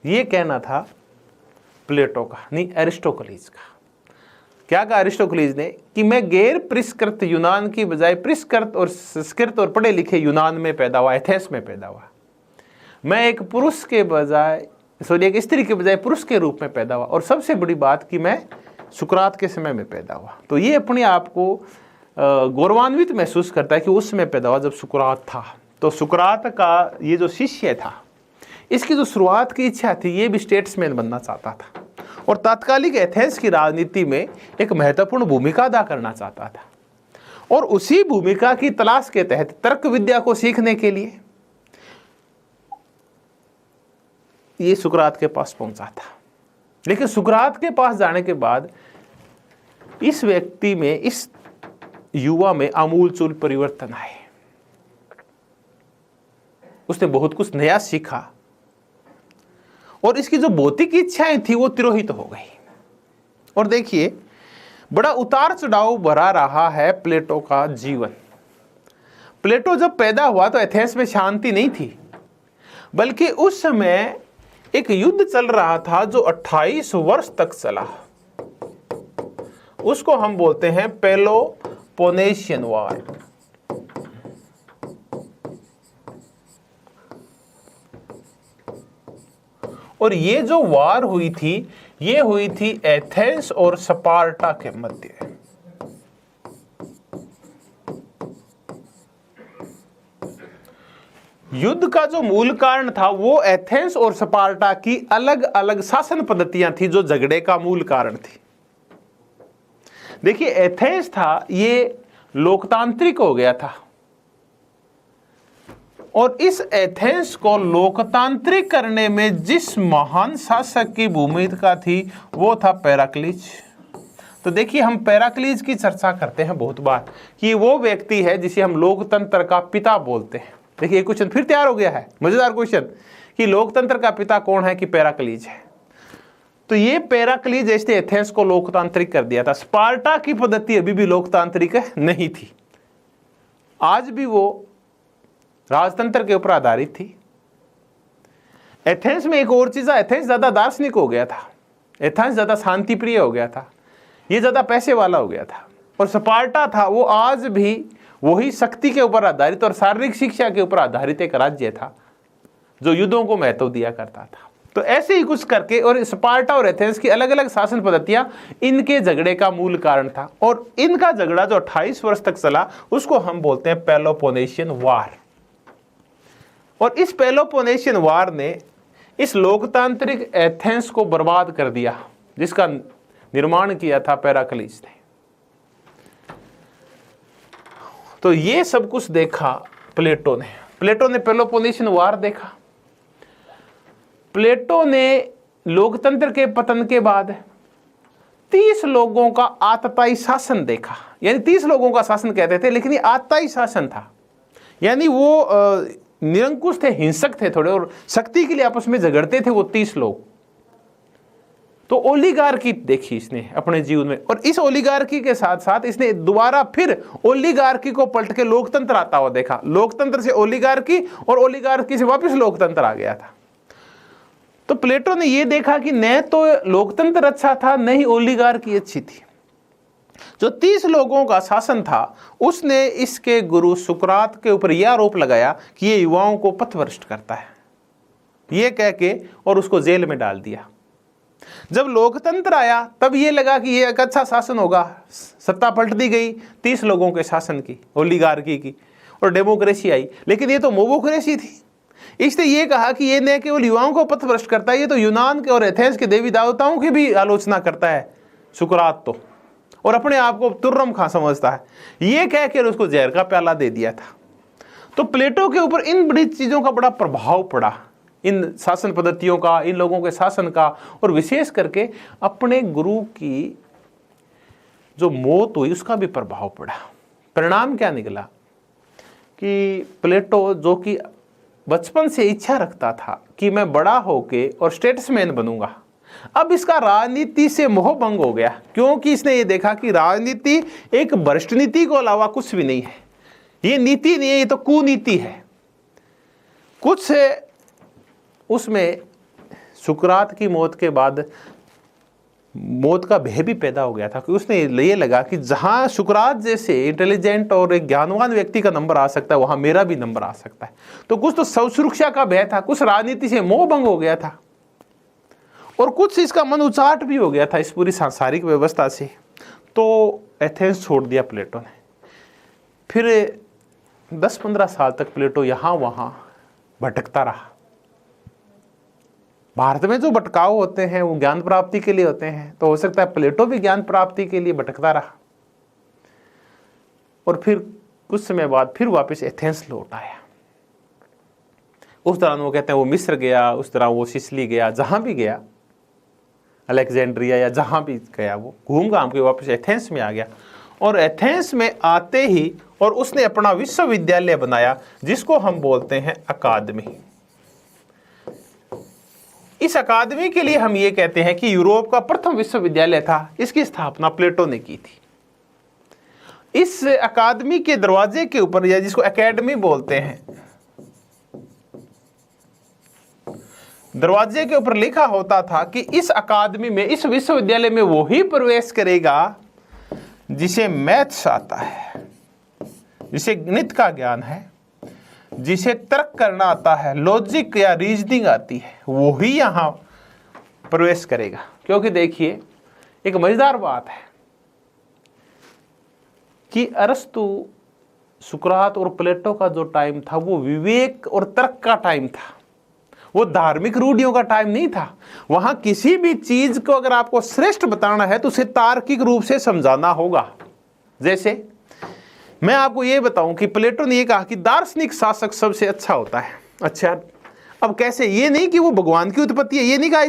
यह कहना था प्लेटो का, नहीं एरिस्टोकलीज का। क्या कहा अरिस्टोकलीज ने कि मैं गैर परिष्कृत यूनान की बजाय परिष्कृत और संस्कृत और पढ़े लिखे यूनान में पैदा हुआ, एथेंस में पैदा हुआ। मैं एक पुरुष के बजाय, सॉरी एक स्त्री के बजाय पुरुष के रूप में पैदा हुआ, और सबसे बड़ी बात कि मैं सुकरात के समय में पैदा हुआ। तो ये अपने आप को गौरवान्वित महसूस करता है कि उस समय पैदा हुआ जब सुकरात था। तो सुकरात का ये जो शिष्य था, इसकी जो शुरुआत की इच्छा थी, ये भी स्टेट्समैन बनना चाहता था और तात्कालिक एथेंस की राजनीति में एक महत्वपूर्ण भूमिका अदा करना चाहता था। और उसी भूमिका की तलाश के तहत तर्क विद्या को सीखने के लिए ये सुकरात के पास पहुंचा था। लेकिन सुकरात के पास जाने के बाद इस व्यक्ति में, इस युवा में आमूलचूल परिवर्तन आए। उसने बहुत कुछ नया सीखा और इसकी जो भौतिक इच्छाएं थी वो तिरोहित हो गई। और देखिए, बड़ा उतार चढ़ाव भरा रहा है प्लेटो का जीवन। प्लेटो जब पैदा हुआ तो एथेंस में शांति नहीं थी, बल्कि उस समय एक युद्ध चल रहा था जो 28 वर्ष तक चला। उसको हम बोलते हैं पेलोपोनेशियन वॉर। और ये जो वार हुई थी, ये हुई थी एथेंस और स्पार्टा के मध्य। युद्ध का जो मूल कारण था वो एथेंस और स्पार्टा की अलग अलग शासन पद्धतियां थी जो झगड़े का मूल कारण थी। देखिए, एथेंस था ये लोकतांत्रिक हो गया था और इस एथेंस को लोकतांत्रिक करने में जिस महान शासक की भूमिका थी वो था पेराक्लीज। तो देखिए, हम पेराक्लीज की चर्चा करते हैं बहुत बार कि वो व्यक्ति है जिसे हम लोकतंत्र का पिता बोलते हैं। देखिए, क्वेश्चन फिर तैयार हो गया है, मजेदार क्वेश्चन, कि लोकतंत्र का पिता कौन है, कि पेराक्लीज है। तो ये पेराक्लीज इसने एथेंस को लोकतांत्रिक कर दिया था। स्पार्टा की पद्धति अभी भी लोकतांत्रिक नहीं थी, आज भी वो राजतंत्र के ऊपर आधारित थी। एथेंस में एक और चीज, एथेंस ज्यादा दार्शनिक हो गया था, एथेंस ज्यादा शांति प्रिय हो गया था, ये ज्यादा पैसे वाला हो गया था। और स्पार्टा था वो आज भी वही शक्ति के ऊपर आधारित और शारीरिक शिक्षा के ऊपर आधारित एक राज्य था जो युद्धों को महत्व दिया करता था। तो ऐसे ही कुछ करके, और स्पार्टा और एथेंस की अलग अलग शासन पद्धतियां इनके झगड़े का मूल कारण था। और इनका झगड़ा जो 28 वर्ष तक चला उसको हम बोलते हैं पेलोपोनेशियन वार। और इस पेलोपोनेशियन वार ने इस लोकतांत्रिक एथेंस को बर्बाद कर दिया जिसका निर्माण किया था पेराक्लीज ने। तो ये सब कुछ देखा प्लेटो ने। प्लेटो ने पेलोपोनेशियन वार देखा। प्लेटो ने लोकतंत्र के पतन के बाद 30 लोगों का आतताई शासन देखा। यानी 30 लोगों का शासन कहते थे, लेकिन ये आतताई शासन था। यानी वो निरंकुश थे, हिंसक थे थोड़े, और शक्ति के लिए आपस में झगड़ते थे वो 30 लोग। तो ओलिगार्की देखी इसने अपने जीवन में, और इस ओलिगार्की के साथ साथ इसने दोबारा फिर ओलिगार्की को पलट के लोकतंत्र आता हुआ देखा। लोकतंत्र से ओलिगार्की और ओलिगार्की से वापस लोकतंत्र आ गया था। तो प्लेटो ने यह देखा कि न तो लोकतंत्र अच्छा था, न ही ओलिगार्की अच्छी थी। जो 30 लोगों का शासन था उसने इसके गुरु सुकरात के ऊपर यह आरोप लगाया कि ये युवाओं को पथभ्रष्ट करता है, ये कह के, और उसको जेल में डाल दिया। जब लोकतंत्र आया तब ये लगा कि ये एक अच्छा शासन होगा, सत्ता पलट दी गई 30 लोगों के शासन की, ओलिगार्की की, और डेमोक्रेसी आई। लेकिन ये तो मोबोक्रेसी थी। इसने ये कहा कि ये न केवल युवाओं को पथभ्रष्ट करता है, ये तो यूनान के और एथेंस के देवी देवताओं की भी आलोचना करता है सुकरात तो, और अपने आप को तुर्रम खां समझता है। ये कह के उसको जहर का प्याला दे दिया था। तो प्लेटो के ऊपर इन बड़ी चीजों का बड़ा प्रभाव पड़ा, इन शासन पद्धतियों का, इन लोगों के शासन का, और विशेष करके अपने गुरु की जो मौत हुई उसका भी प्रभाव पड़ा। परिणाम क्या निकला कि प्लेटो, जो कि बचपन से इच्छा रखता था कि मैं बड़ा होके और स्टेट्समैन बनूंगा, अब इसका राजनीति से मोह भंग हो गया, क्योंकि इसने ये देखा कि राजनीति एक भ्रष्ट नीति को अलावा कुछ भी नहीं है। ये नीति नहीं है, ये तो कुनीति है। कुछ उसमें सुकरात की मौत के बाद मौत का भय भी पैदा हो गया था कि उसने ये लगा कि जहां सुकरात जैसे इंटेलिजेंट और एक ज्ञानवान व्यक्ति का नंबर आ सकता है, वहां मेरा भी नंबर आ सकता है। तो कुछ तो स्व सुरक्षा का भय था, कुछ राजनीति से मोह भंग हो गया था, और कुछ इसका मन उचाट भी हो गया था इस पूरी सांसारिक व्यवस्था से। तो एथेंस छोड़ दिया प्लेटो ने। फिर 10-15 साल तक प्लेटो यहाँ वहाँ भटकता रहा। भारत में जो भटकाव होते हैं वो ज्ञान प्राप्ति के लिए होते हैं, तो हो सकता है प्लेटो भी ज्ञान प्राप्ति के लिए भटकता रहा, और फिर कुछ समय बाद फिर वापस एथेंस लौट आया। उस दौरान वो कहते हैं वो मिस्र गया, उस दौरान वो सिसिली गया, जहां भी गया, अलेक्जेंड्रिया या जहां भी गया, वो घूम घाम के वापस एथेंस में आ गया। और एथेंस में आते ही और उसने अपना विश्वविद्यालय बनाया जिसको हम बोलते हैं अकादमी। इस अकादमी के लिए हम ये कहते हैं कि यूरोप का प्रथम विश्वविद्यालय था, इसकी स्थापना प्लेटो ने की थी। इस अकादमी के दरवाजे के ऊपर, या जिसको एकेडमी बोलते हैं, दरवाजे के ऊपर लिखा होता था कि इस अकादमी में, इस विश्वविद्यालय में वो ही प्रवेश करेगा जिसे मैथ्स आता है, जिसे गणित का ज्ञान है, जिसे तर्क करना आता है, लॉजिक या रीजनिंग आती है, वो ही यहां प्रवेश करेगा। क्योंकि देखिए एक मजेदार बात है कि अरस्तु, सुकरात और प्लेटो का जो टाइम था वो विवेक और तर्क का टाइम था, वो धार्मिक रूढ़ियों का टाइम नहीं था। वहां किसी भी चीज को अगर आपको श्रेष्ठ बताना है तो उसे तार्किक रूप से समझाना होगा। जैसे मैं आपको ये बताऊं कि प्लेटो ने ये कहा कि दार्शनिक शासक सबसे अच्छा होता है। अच्छा, अब कैसे? ये नहीं कि वो भगवान की उत्पत्ति है, ये नहीं कहा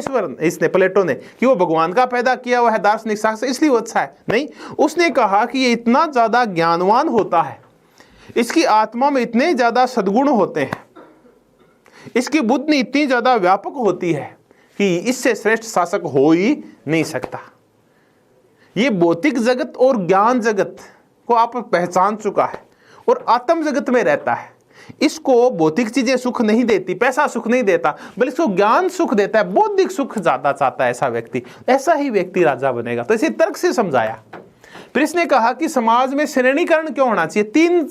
इसने प्लेटो ने कि वो भगवान का पैदा किया हुआ है दार्शनिक शासक इसलिए वो अच्छा है, नहीं। उसने कहा कि ये इतना ज्यादा ज्ञानवान होता है, इसकी आत्मा में इतने ज्यादा सद्गुण होते हैं, इसकी बुद्धि इतनी ज्यादा व्यापक होती है कि इससे श्रेष्ठ शासक हो ही नहीं सकता। ये भौतिक जगत और ज्ञान जगत को आप पहचान चुका है और आत्म जगत में रहता है। इसको भौतिक चीजें सुख नहीं देती, पैसा सुख नहीं देता, बल्कि इसको ज्ञान सुख देता है, बौद्धिक सुख ज्यादा चाहता है ऐसा व्यक्ति। ऐसा ही व्यक्ति राजा बनेगा। तो इसे तर्क से समझाया। फिर इसने कहा कि समाज में श्रेणीकरण क्यों होना चाहिए, 3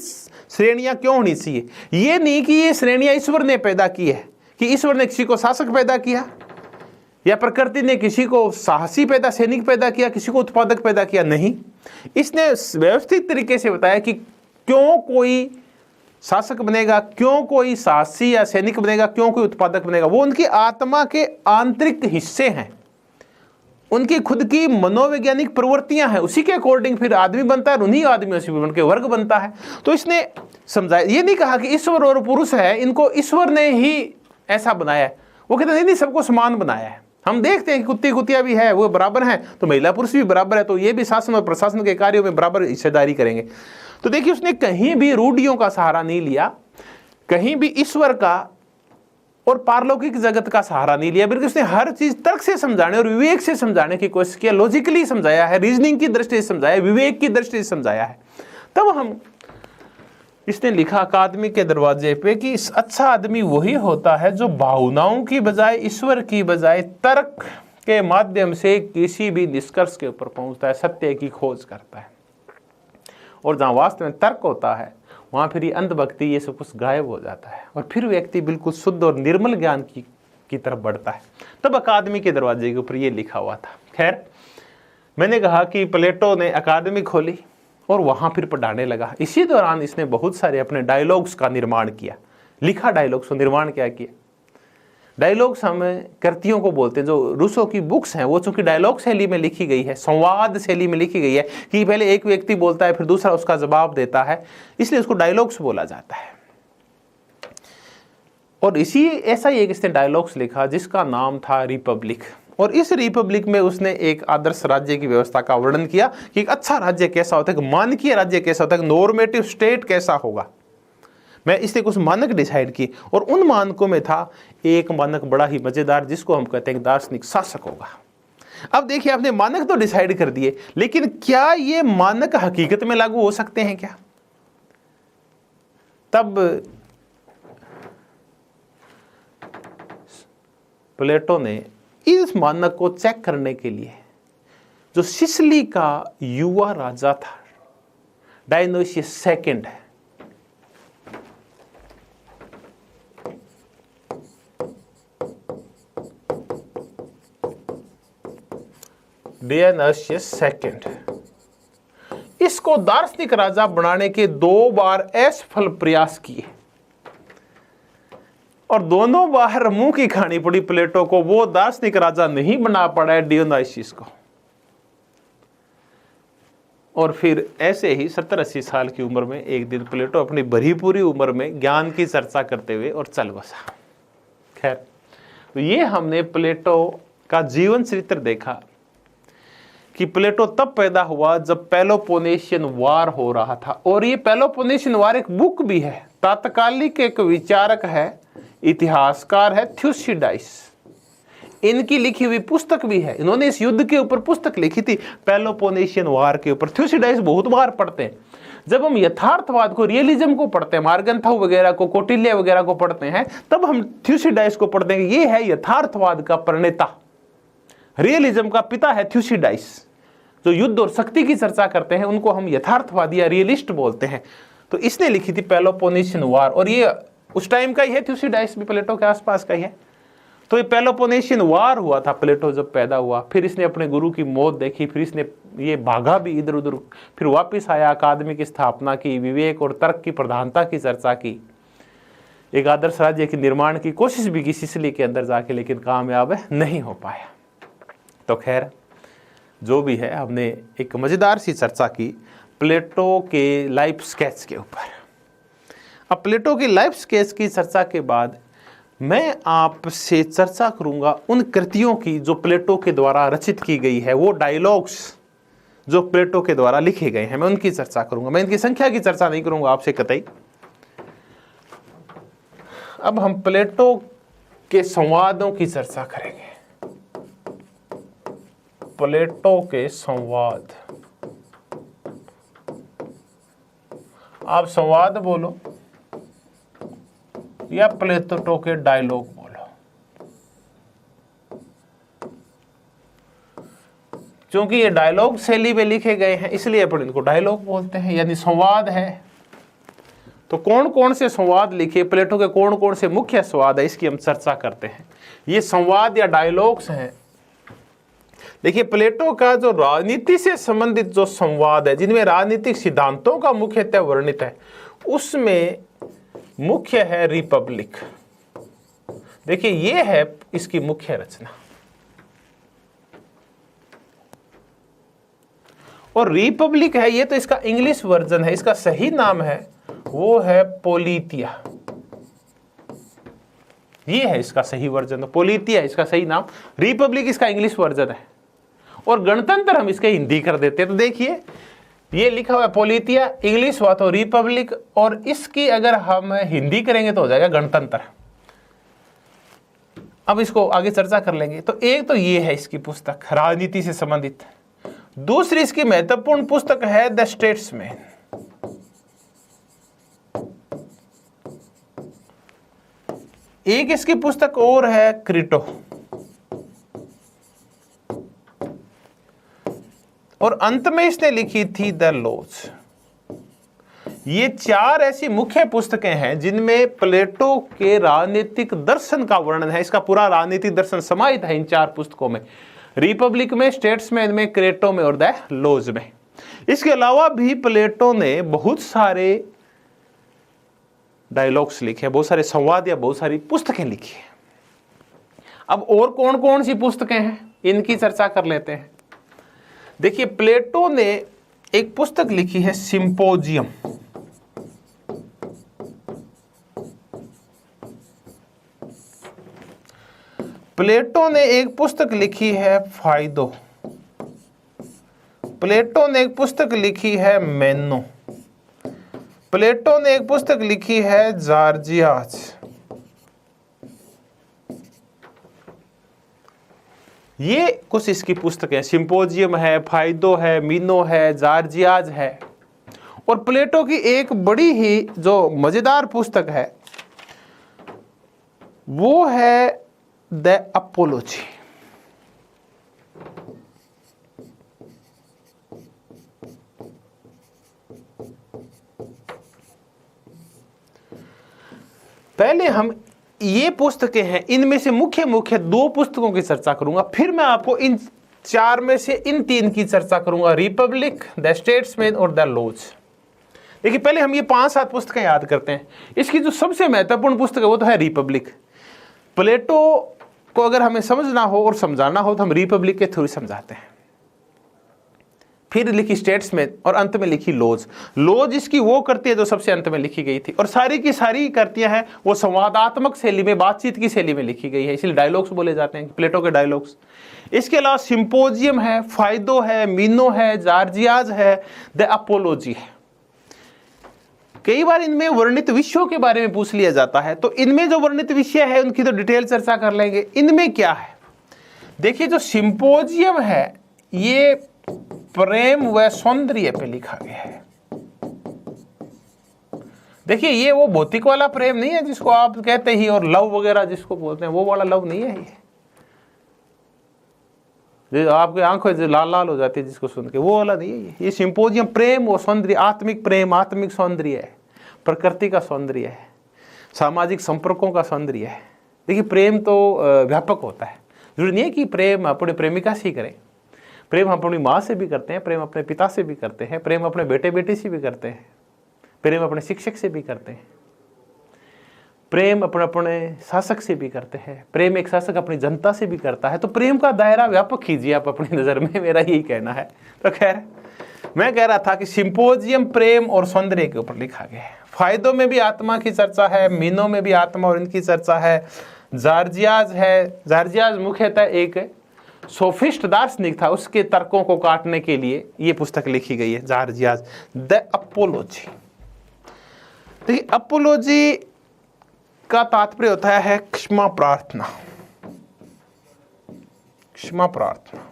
श्रेणियां क्यों होनी चाहिए। ये नहीं कि ये श्रेणियां ईश्वर ने पैदा की है, कि ईश्वर ने किसी को शासक पैदा किया या प्रकृति ने किसी को साहसी पैदा, सैनिक पैदा किया, किसी को उत्पादक पैदा किया, नहीं। इसने व्यवस्थित तरीके से बताया कि क्यों कोई शासक बनेगा, क्यों कोई साहसी या सैनिक बनेगा, क्यों कोई उत्पादक बनेगा। वो उनकी आत्मा के आंतरिक हिस्से हैं, उनकी खुद की मनोवैज्ञानिक प्रवृत्तियां हैं, उसी के अकॉर्डिंग फिर आदमी बनता है और उन्हीं आदमियों से बन के वर्ग बनता है। तो इसने समझाया, ये नहीं कहा कि ईश्वर और पुरुष है, इनको ईश्वर ने ही ऐसा बनाया है। वो कहते नहीं, सबको समान बनाया है। हम देखते हैं कि कुत्ती कुतिया भी है, वो बराबर हैं, तो महिला पुरुष भी बराबर है, तो ये भी शासन और प्रशासन के कार्यों में बराबर हिस्सेदारी करेंगे। तो देखिए उसने कहीं भी रूढ़ियों का सहारा नहीं लिया, कहीं भी ईश्वर का और पारलौकिक जगत का सहारा नहीं लिया, बल्कि उसने हर चीज तर्क से समझाने और विवेक से समझाने की कोशिश किया। लॉजिकली समझाया है, रीजनिंग की दृष्टि से समझाया, विवेक की दृष्टि से समझाया है। तब हम इसने लिखा अकादमी के दरवाजे पे कि अच्छा आदमी वही होता है जो भावनाओं की बजाय, ईश्वर की बजाय तर्क के माध्यम से किसी भी निष्कर्ष के ऊपर पहुंचता है, सत्य की खोज करता है। और जहां वास्तव में तर्क होता है वहां फिर ये अंधभक्ति, ये सब कुछ गायब हो जाता है और फिर व्यक्ति बिल्कुल शुद्ध और निर्मल ज्ञान की तरफ बढ़ता है। तब अकादमी के दरवाजे के ऊपर ये लिखा हुआ था। खैर, मैंने कहा कि प्लेटो ने अकादमी खोली और वहां फिर पढ़ाने लगा। इसी दौरान इसने बहुत सारे अपने डायलॉग्स का निर्माण किया, लिखा डायलॉग्स का निर्माण क्या किया। डायलॉग्स हम कृतियों को बोलते हैं। जो रूसो की बुक्स हैं वो चूंकि डायलॉग शैली में लिखी गई है, संवाद शैली में लिखी गई है कि पहले एक व्यक्ति बोलता है फिर दूसरा उसका जवाब देता है, इसलिए उसको डायलॉग्स बोला जाता है। और इसी ऐसा ही एक इसने डायलॉग्स लिखा जिसका नाम था रिपब्लिक। और इस रिपब्लिक में उसने एक आदर्श राज्य की व्यवस्था का वर्णन किया कि एक अच्छा राज्य कैसा होता है, एक मानकीय राज्य कैसा होता है, नॉर्मेटिव स्टेट कैसा होगा। मैं इससे कुछ मानक डिसाइड किए और उन मानकों में था एक मानक बड़ा ही मजेदार, जिसको हम कहते हैं दार्शनिक शासक होगा। अब देखिए, आपने मानक तो डिसाइड कर दिए, लेकिन क्या ये मानक हकीकत में लागू हो सकते हैं क्या? तब प्लेटो ने इस मानक को चेक करने के लिए जो सिसिली का युवा राजा था डायनोसियस सेकंड, डायनोसियस सेकंड, इसको दार्शनिक राजा बनाने के 2 बार असफल प्रयास किए और दोनों बार मुंह की खानी पड़ी प्लेटो को। वो दार्शनिक राजा नहीं बना पड़ा है डियोनाइसिस को। और फिर ऐसे ही 70-80 साल की उम्र में एक दिन प्लेटो अपनी भरी पूरी उम्र में ज्ञान की चर्चा करते हुए और चल बसा। खैर, तो ये हमने प्लेटो का जीवन चरित्र देखा कि प्लेटो तब पैदा हुआ जब पेलोपोनेशियन वार हो रहा था। और ये पेलोपोनेशियन वार एक बुक भी है, तात्कालिक एक विचारक है, इतिहासकार है थ्यूसिडाइस। इनकी लिखी हुई पुस्तक भी है। इन्होंने इस युद्ध के ऊपर पुस्तक लिखी थी, पेलोपोनेशियन वार के ऊपर। थ्यूसिडाइस बहुत बार पढ़ते हैं। जब हम यथार्थवाद को, रियलिज्म को पढ़ते हैं, मार्गन्थाउ वगैरह को, कौटिल्य वगैरह को पढ़ते हैं, तब हम थ्यूसिडाइस को पढ़ते हैं। ये है यथार्थवाद का प्रणेता, रियलिज्म का पिता है थ्यूसिडाइस। जो युद्ध और शक्ति की चर्चा करते हैं उनको हम यथार्थवादी या रियलिस्ट बोलते हैं। तो इसने लिखी थी पेलोपोनेशियन वार, और ये उस टाइम का ही है। थ्यूसिडाइस भी प्लेटो के आसपास का ही है। तो ये पेलोपोनेशियन वार हुआ था प्लेटो जब पैदा हुआ। फिर इसने अपने गुरु की मौत देखी, फिर इसने ये भागा भी इधर उधर, फिर वापस आया, अकादमी की स्थापना की, विवेक और तर्क की प्रधानता की चर्चा की, एक आदर्श राज्य के निर्माण की कोशिश भी की सिसिली के अंदर जाके, लेकिन कामयाब नहीं हो पाया। तो खैर, जो भी है, हमने एक मजेदार सी चर्चा की प्लेटो के लाइफ स्केच के ऊपर। अब प्लेटो की लाइफ स्केच की चर्चा के बाद मैं आपसे चर्चा करूंगा उन कृतियों की जो प्लेटो के द्वारा रचित की गई है, वो डायलॉग्स जो प्लेटो के द्वारा लिखे गए हैं, मैं उनकी चर्चा करूंगा। मैं इनकी संख्या की चर्चा नहीं करूंगा आपसे कतई। अब हम प्लेटो के संवादों की चर्चा करेंगे। प्लेटो के संवाद, आप संवाद बोलो या प्लेटो के डायलॉग बोलो, क्योंकि ये डायलॉग शैली में लिखे गए हैं इसलिए अपन इनको डायलॉग बोलते हैं, यानी संवाद है। तो कौन कौन से संवाद लिखे, प्लेटो के कौन कौन से मुख्य संवाद है, इसकी हम चर्चा करते हैं। ये संवाद या डायलॉग्स हैं। देखिए, प्लेटो का जो राजनीति से संबंधित जो संवाद है, जिनमें राजनीतिक सिद्धांतों का मुख्यतः वर्णित है, उसमें मुख्य है रिपब्लिक। देखिए, ये है इसकी मुख्य रचना। और रिपब्लिक है, ये तो इसका इंग्लिश वर्जन है। इसका सही नाम है, वो है पोलिटिया। ये है इसका सही वर्जन, पोलिटिया इसका सही नाम, रिपब्लिक इसका इंग्लिश वर्जन है। और गणतंत्र हम इसके हिंदी कर देते हैं। तो देखिए, ये लिखा हुआ है पोलिटिया, इंग्लिश हुआ तो रिपब्लिक, और इसकी अगर हम हिंदी करेंगे तो हो जाएगा गणतंत्र। अब इसको आगे चर्चा कर लेंगे। तो एक तो ये है इसकी पुस्तक राजनीति से संबंधित। दूसरी इसकी महत्वपूर्ण पुस्तक है द स्टेट्समैन। एक इसकी पुस्तक और है क्रिटो। और अंत में इसने लिखी थी द लॉज। ये 4 ऐसी मुख्य पुस्तकें हैं जिनमें प्लेटो के राजनीतिक दर्शन का वर्णन है। इसका पूरा राजनीतिक दर्शन समाहित है इन 4 पुस्तकों में, रिपब्लिक में, स्टेट्समैन में, क्रेटो में और द लॉज में। इसके अलावा भी प्लेटो ने बहुत सारे डायलॉग्स लिखे, बहुत सारे संवाद या बहुत सारी पुस्तकें लिखी हैं। अब और कौन कौन सी पुस्तकें हैं, इनकी चर्चा कर लेते हैं। देखिए, प्लेटो ने एक पुस्तक लिखी है सिंपोजियम। प्लेटो ने एक पुस्तक लिखी है फाइदो। प्लेटो ने एक पुस्तक लिखी है मेनो। प्लेटो ने एक पुस्तक लिखी है जार्जियाज। ये कुछ इसकी पुस्तकें, सिंपोजियम है, फाइदो है, मीनो है, जार्जियाज है। और प्लेटो की एक बड़ी ही जो मजेदार पुस्तक है वो है द अपोलॉजी। पहले हम ये पुस्तकें हैं, इनमें से मुख्य 2 पुस्तकों की चर्चा करूंगा, फिर मैं आपको इन चार में से इन तीन की चर्चा करूंगा, रिपब्लिक, द स्टेट्समैन और द लॉज। देखिए पहले हम ये 5-7 पुस्तकें याद करते हैं। इसकी जो सबसे महत्वपूर्ण पुस्तक है वो तो है रिपब्लिक। प्लेटो को अगर हमें समझना हो और समझाना हो तो हम रिपब्लिक के थ्रू समझाते हैं। फिर लिखी स्टेट्समैन और अंत में लिखी लॉज। लॉज इसकी वो करती है जो सबसे अंत में लिखी गई थी, और सारी की सारी करतियां हैं वो संवादात्मक शैली में, बातचीत की शैली में लिखी गई है, इसलिए डायलॉग्स बोले जाते हैं, प्लेटो के डायलॉग्स। इसके अलावा सिंपोजियम है, फायदो है, मीनो है, जार्जियाज है, द अपोलोजी है। कई बार इनमें वर्णित विषयों के बारे में पूछ लिया जाता है, तो इनमें जो वर्णित विषय है उनकी तो डिटेल चर्चा कर लेंगे। इनमें क्या है, देखिए जो सिंपोजियम है ये प्रेम व सौंदर्य पे लिखा गया है। देखिए ये वो भौतिक वाला प्रेम नहीं है जिसको आप कहते ही, और लव वगैरह जिसको बोलते हैं वो वाला लव नहीं है ये जो आपकी आंखों जो लाल लाल हो जाती है जिसको सुन के, वो वाला नहीं है ये सिंपोजियम प्रेम और सौंदर्य, आत्मिक प्रेम, आत्मिक सौंदर्य है, प्रकृति का सौंदर्य है, सामाजिक संपर्कों का सौंदर्य है। देखिए प्रेम तो व्यापक होता है, जरूरी नहीं है कि प्रेम अपने प्रेमिका से ही करें। प्रेम हम अपनी माँ से भी करते हैं, प्रेम अपने पिता से भी करते हैं, प्रेम अपने बेटे बेटी से भी करते हैं, प्रेम अपने शिक्षक से भी करते हैं, प्रेम अपने शासक से भी करते हैं, प्रेम एक शासक अपनी जनता से भी करता है। तो प्रेम का दायरा व्यापक कीजिए आप अपनी नज़र में, मेरा यही कहना है। तो खैर मैं कह रहा था कि सिंपोजियम प्रेम और सौंदर्य के ऊपर लिखा गया है। फायदों में भी आत्मा की चर्चा है, मीनों में भी आत्मा और इनकी चर्चा है, जार्जियाज है। जार्जियाज मुख्यतः एक सोफिस्ट दार्शनिक था, उसके तर्कों को काटने के लिए ये पुस्तक लिखी गई है, जार्जियाज। द अपोलोजी, देखिए अपोलोजी का तात्पर्य होता है क्षमा प्रार्थना, क्षमा प्रार्थना।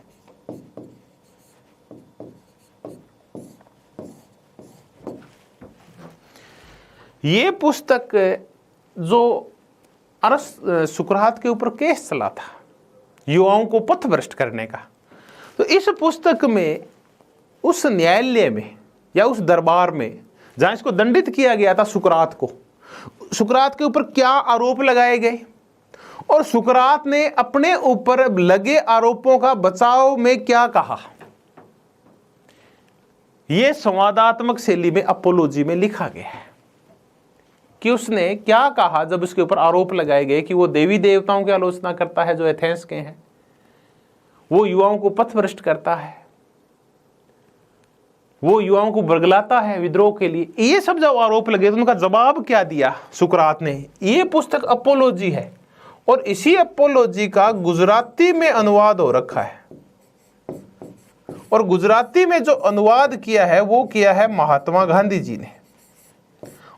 ये पुस्तक जो सुकरात के ऊपर केस चला था युवाओं को पथभ्रष्ट करने का, तो इस पुस्तक में उस न्यायालय में या उस दरबार में जहां इसको दंडित किया गया था सुकरात को, सुकरात के ऊपर क्या आरोप लगाए गए और सुकरात ने अपने ऊपर लगे आरोपों का बचाव में क्या कहा, यह संवादात्मक शैली में अपोलोजी में लिखा गया है कि उसने क्या कहा जब उसके ऊपर आरोप लगाए गए कि वो देवी देवताओं की आलोचना करता है जो एथेंस के हैं, वो युवाओं को पथभ्रष्ट करता है, वो युवाओं को बरगलाता है विद्रोह के लिए। ये सब जब आरोप लगे तो उनका जवाब क्या दिया सुकरात ने। ये पुस्तक अपोलोजी है और इसी अपोलोजी का गुजराती में अनुवाद हो रखा है, और गुजराती में जो अनुवाद किया है वो किया है महात्मा गांधी जी ने,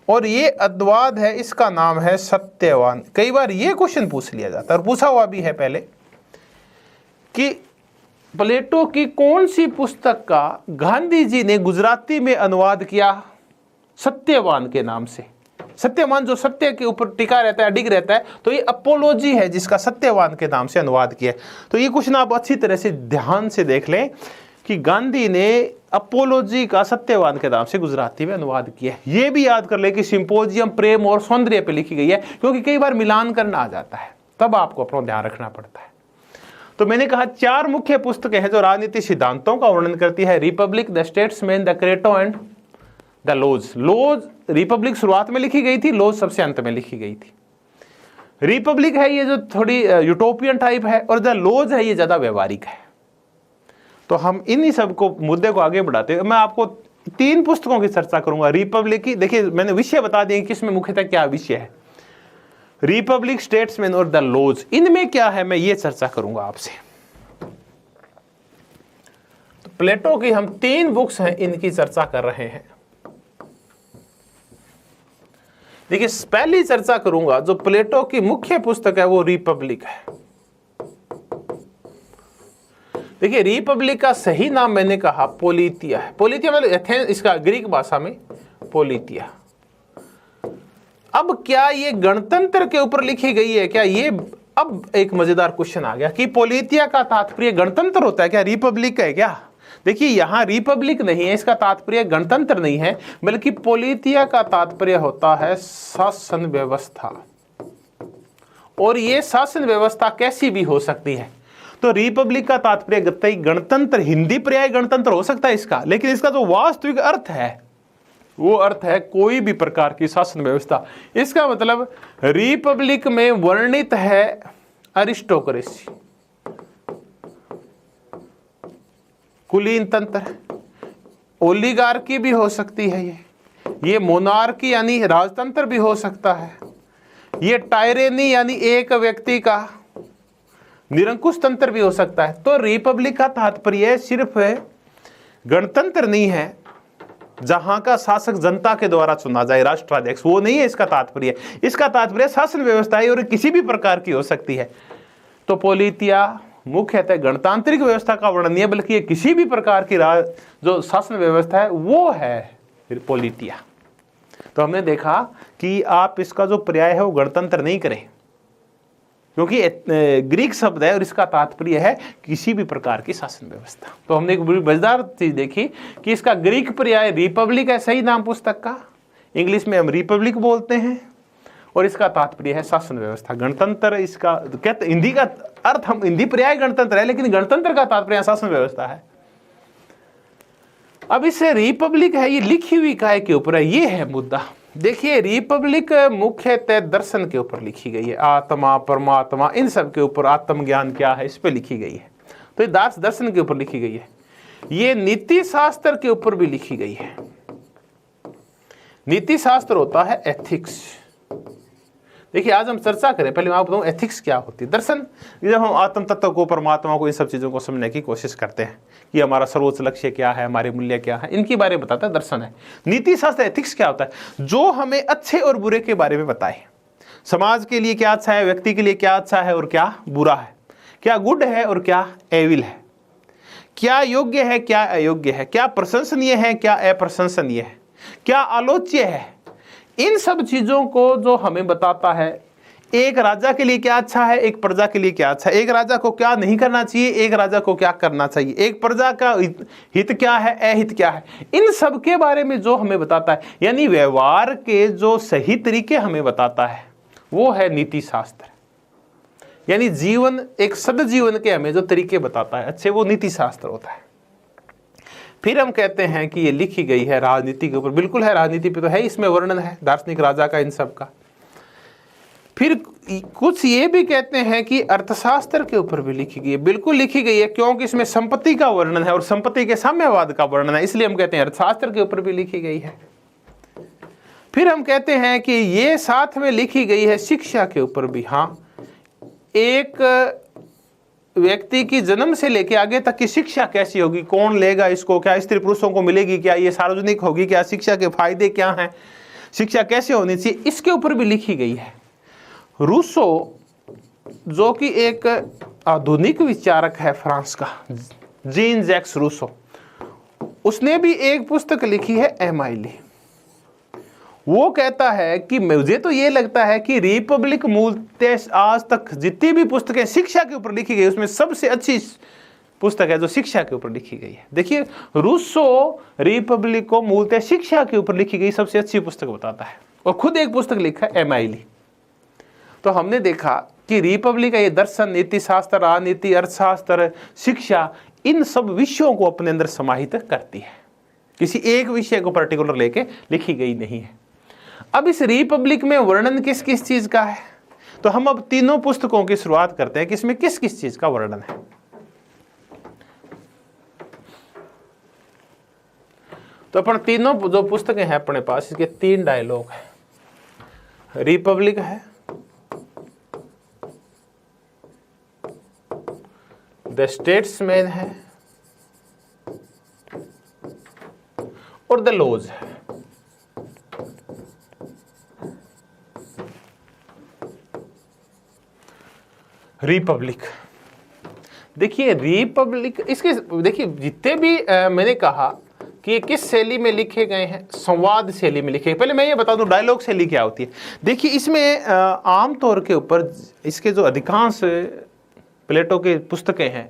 और ये अनुवाद है, इसका नाम है सत्यवान। कई बार ये क्वेश्चन पूछ लिया जाता है और पूछा हुआ भी है पहले कि प्लेटो की कौन सी पुस्तक का गांधी जी ने गुजराती में अनुवाद किया सत्यवान के नाम से। सत्यवान जो सत्य के ऊपर टिका रहता है, अडिग रहता है, तो ये अपोलोजी है जिसका सत्यवान के नाम से अनुवाद किया है। तो ये क्वेश्चन आप अच्छी तरह से ध्यान से देख लें कि गांधी ने अपोलोजी का सत्यवान के नाम से गुजराती में अनुवाद किया है। ये भी याद कर ले कि सिंपोजियम प्रेम और सौंदर्य पे लिखी गई है, क्योंकि कई बार मिलान करना आ जाता है, तब आपको अपना ध्यान रखना पड़ता है। तो मैंने कहा 4 मुख्य पुस्तकें हैं जो राजनीतिक सिद्धांतों का वर्णन करती है, Republic, the Statesman, the Crito and the Laws. Laws, Republic शुरुआत में लिखी गई थी, लॉज सबसे अंत में लिखी गई थी। रिपब्लिक है ये जो थोड़ी यूटोपियन टाइप है, और द लॉज है ये ज्यादा व्यवहारिक है। तो हम इन्हीं सब को मुद्दे को आगे बढ़ाते हैं। मैं आपको 3 पुस्तकों की चर्चा करूंगा रिपब्लिक की। देखिए मैंने विषय बता दिए कि इसमें मुख्यतः क्या विषय है, रिपब्लिक, स्टेट्समैन और द लॉज, इनमें क्या है मैं ये चर्चा करूंगा आपसे। तो प्लेटो की हम 3 बुक्स हैं, इनकी चर्चा कर रहे हैं। देखिए पहली चर्चा करूंगा जो प्लेटो की मुख्य पुस्तक है वो रिपब्लिक है। देखिए रिपब्लिक का सही नाम मैंने कहा पोलिटिया है। पोलिटिया मतलब एथेंस, इसका ग्रीक भाषा में पोलिटिया। अब क्या ये गणतंत्र के ऊपर लिखी गई है क्या? ये अब एक मजेदार क्वेश्चन आ गया कि पोलिटिया का तात्पर्य गणतंत्र होता है क्या, रिपब्लिक का है क्या? देखिए यहां रिपब्लिक नहीं है, इसका तात्पर्य गणतंत्र नहीं है, बल्कि पोलिटिया का तात्पर्य होता है शासन व्यवस्था। और ये शासन व्यवस्था कैसी भी हो सकती है। तो रिपब्लिक का तात्पर्य गणतंत्र, हिंदी पर्याय गणतंत्र हो सकता है इसका, लेकिन इसका जो वास्तविक अर्थ है वो अर्थ है कोई भी प्रकार की शासन व्यवस्था। इसका मतलब रिपब्लिक में वर्णित है अरिस्टोक्रेसी, कुलीन तंत्र, ओलिगार्की भी हो सकती है, ये मोनार्की यानी राजतंत्र भी हो सकता है, ये टायरेनी यानी एक व्यक्ति का निरंकुश तंत्र भी हो सकता है। तो रिपब्लिक का तात्पर्य सिर्फ गणतंत्र नहीं है जहां का शासक जनता के द्वारा चुना जाए, राष्ट्राध्यक्ष, वो नहीं है इसका तात्पर्य। इसका तात्पर्य शासन व्यवस्था है और किसी भी प्रकार की हो सकती है। तो पोलिटिया मुख्यतः गणतांत्रिक व्यवस्था का वर्णन नहीं है, बल्कि ये किसी भी प्रकार की जो शासन व्यवस्था है वो है पोलिटिया। तो हमने देखा कि आप इसका जो पर्याय है वो गणतंत्र नहीं करें, क्योंकि ग्रीक शब्द है और इसका तात्पर्य है किसी भी प्रकार की शासन व्यवस्था। तो हमने एक बड़ी मजेदार चीज देखी कि इसका ग्रीक पर्याय रिपब्लिक है, सही नाम पुस्तक का, इंग्लिश में हम रिपब्लिक बोलते हैं, और इसका तात्पर्य है शासन व्यवस्था। गणतंत्र इसका कहते, हिंदी का अर्थ, हम हिंदी पर्याय गणतंत्र है, लेकिन गणतंत्र का तात्पर्य शासन व्यवस्था है। अब इससे रिपब्लिक है, ये लिखी हुई काय के ऊपर है, ये है मुद्दा। देखिए रिपब्लिक मुख्यतः दर्शन के ऊपर लिखी गई है, आत्मा, परमात्मा, इन सब के ऊपर, आत्मज्ञान क्या है इस पे लिखी गई है। तो ये दर्शन के ऊपर लिखी गई है। ये नीति शास्त्र के ऊपर भी लिखी गई है। नीति शास्त्र होता है एथिक्स। देखिए आज हम चर्चा करें, पहले मैं आपको बताऊं एथिक्स क्या होती है। दर्शन, जब हम आत्म तत्व को, परमात्मा को, इन सब चीजों को समझने की कोशिश करते हैं कि हमारा सर्वोच्च लक्ष्य क्या है, हमारे मूल्य क्या है, इनके बारे में बताता है दर्शन है। नीति शास्त्र एथिक्स क्या होता है, जो हमें अच्छे और बुरे के बारे में बताए, समाज के लिए क्या अच्छा है, व्यक्ति के लिए क्या अच्छा है और क्या बुरा है, क्या गुड है और क्या एविल है, क्या योग्य है क्या अयोग्य है, क्या प्रशंसनीय है क्या अप्रशंसनीय है, क्या आलोच्य है। इन सब चीजों को जो हमें बताता है, एक राजा के लिए क्या अच्छा है, एक प्रजा के लिए क्या अच्छा है, एक राजा को क्या नहीं करना चाहिए, एक राजा को क्या करना चाहिए, एक प्रजा का हित क्या है, अहित क्या है, इन सब के बारे में जो हमें बताता है, यानी व्यवहार के जो सही तरीके हमें बताता है, वो है नीति शास्त्र। यानी जीवन, एक सदजीवन के हमें जो तरीके बताता है अच्छे, वो नीति शास्त्र होता है। फिर हम कहते हैं कि ये लिखी गई है राजनीति के ऊपर। बिल्कुल है, राजनीति पे तो है, इसमें वर्णन है दार्शनिक राजा का, इन सब का। फिर कुछ ये भी कहते हैं कि अर्थशास्त्र के ऊपर भी लिखी गई है। बिल्कुल लिखी गई है, क्योंकि इसमें संपत्ति का वर्णन है और संपत्ति के साम्यवाद का वर्णन है, इसलिए हम कहते हैं अर्थशास्त्र के ऊपर भी लिखी गई है। फिर हम कहते हैं कि ये साथ में लिखी गई है शिक्षा के ऊपर भी। हाँ, एक व्यक्ति की जन्म से लेके आगे तक की शिक्षा कैसी होगी, कौन लेगा इसको, क्या स्त्री पुरुषों को मिलेगी, क्या ये सार्वजनिक होगी, क्या शिक्षा के फायदे क्या हैं, शिक्षा कैसे होनी चाहिए, इसके ऊपर भी लिखी गई है। रूसो, जो कि एक आधुनिक विचारक है फ्रांस का, जीन जैक्स रूसो, उसने भी एक पुस्तक लिखी है एमाइली। वो कहता है कि मुझे तो ये लगता है कि रिपब्लिक मूलतः आज तक जितनी भी पुस्तकें शिक्षा के ऊपर लिखी गई, उसमें सबसे अच्छी पुस्तक है जो शिक्षा के ऊपर लिखी गई है। देखिए रूसो रिपब्लिक को मूलतः शिक्षा के ऊपर लिखी गई सबसे अच्छी पुस्तक बताता है, और खुद एक पुस्तक लिखा है एमाइली। तो हमने देखा कि रिपब्लिक का ये दर्शन, नीति शास्त्र, राजनीति, अर्थशास्त्र, शिक्षा, इन सब विषयों को अपने अंदर समाहित करती है, किसी एक विषय को पर्टिकुलर लेके लिखी गई नहीं है। अब इस रिपब्लिक में वर्णन किस किस चीज का है, तो हम अब तीनों पुस्तकों की शुरुआत करते हैं कि इसमें किस किस चीज का वर्णन है। तो अपन तीनों जो पुस्तकें हैं अपने पास, इसके 3 डायलॉग हैं। रिपब्लिक है, द स्टेट्समैन है और द लॉज है। रिपब्लिक, देखिए रिपब्लिक, इसके देखिए जितने भी मैंने कहा कि ये किस शैली में लिखे गए हैं, संवाद शैली में लिखे। पहले मैं ये बता दूं डायलॉग शैली क्या होती है। देखिए इसमें आमतौर के ऊपर इसके जो अधिकांश प्लेटो के पुस्तकें हैं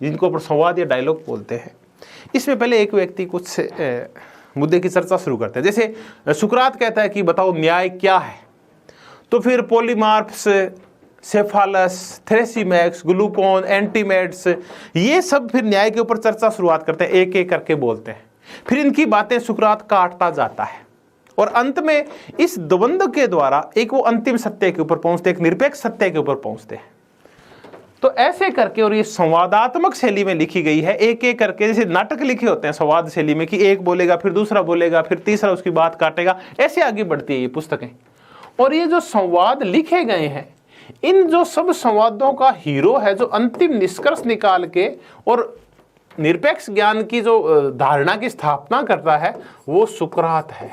जिनको ऊपर संवाद या डायलॉग बोलते हैं, इसमें पहले एक व्यक्ति कुछ मुद्दे की चर्चा शुरू करता है। जैसे सुकरात कहता है कि बताओ न्याय क्या है, तो फिर पॉलीमार्फ्स सेफालस, थ्रेसिमैक्स, ग्लूकोन, एंटीमेड्स, ये सब फिर न्याय के ऊपर चर्चा शुरुआत करते हैं, एक एक करके बोलते हैं। फिर इनकी बातें सुकरात काटता जाता है और अंत में इस द्वंद्व के द्वारा एक वो अंतिम सत्य के ऊपर पहुंचते, एक निरपेक्ष सत्य के ऊपर पहुंचते हैं। तो ऐसे करके, और ये संवादात्मक शैली में लिखी गई है, एक एक करके, जैसे नाटक लिखे होते हैं संवाद शैली में, कि एक बोलेगा फिर दूसरा बोलेगा फिर तीसरा उसकी बात काटेगा, ऐसे आगे बढ़ती है ये पुस्तकें। और ये जो संवाद लिखे गए हैं, इन जो सब संवादों का हीरो है, जो अंतिम निष्कर्ष निकाल के और निरपेक्ष ज्ञान की जो धारणा की स्थापना करता है, वो सुकरात है।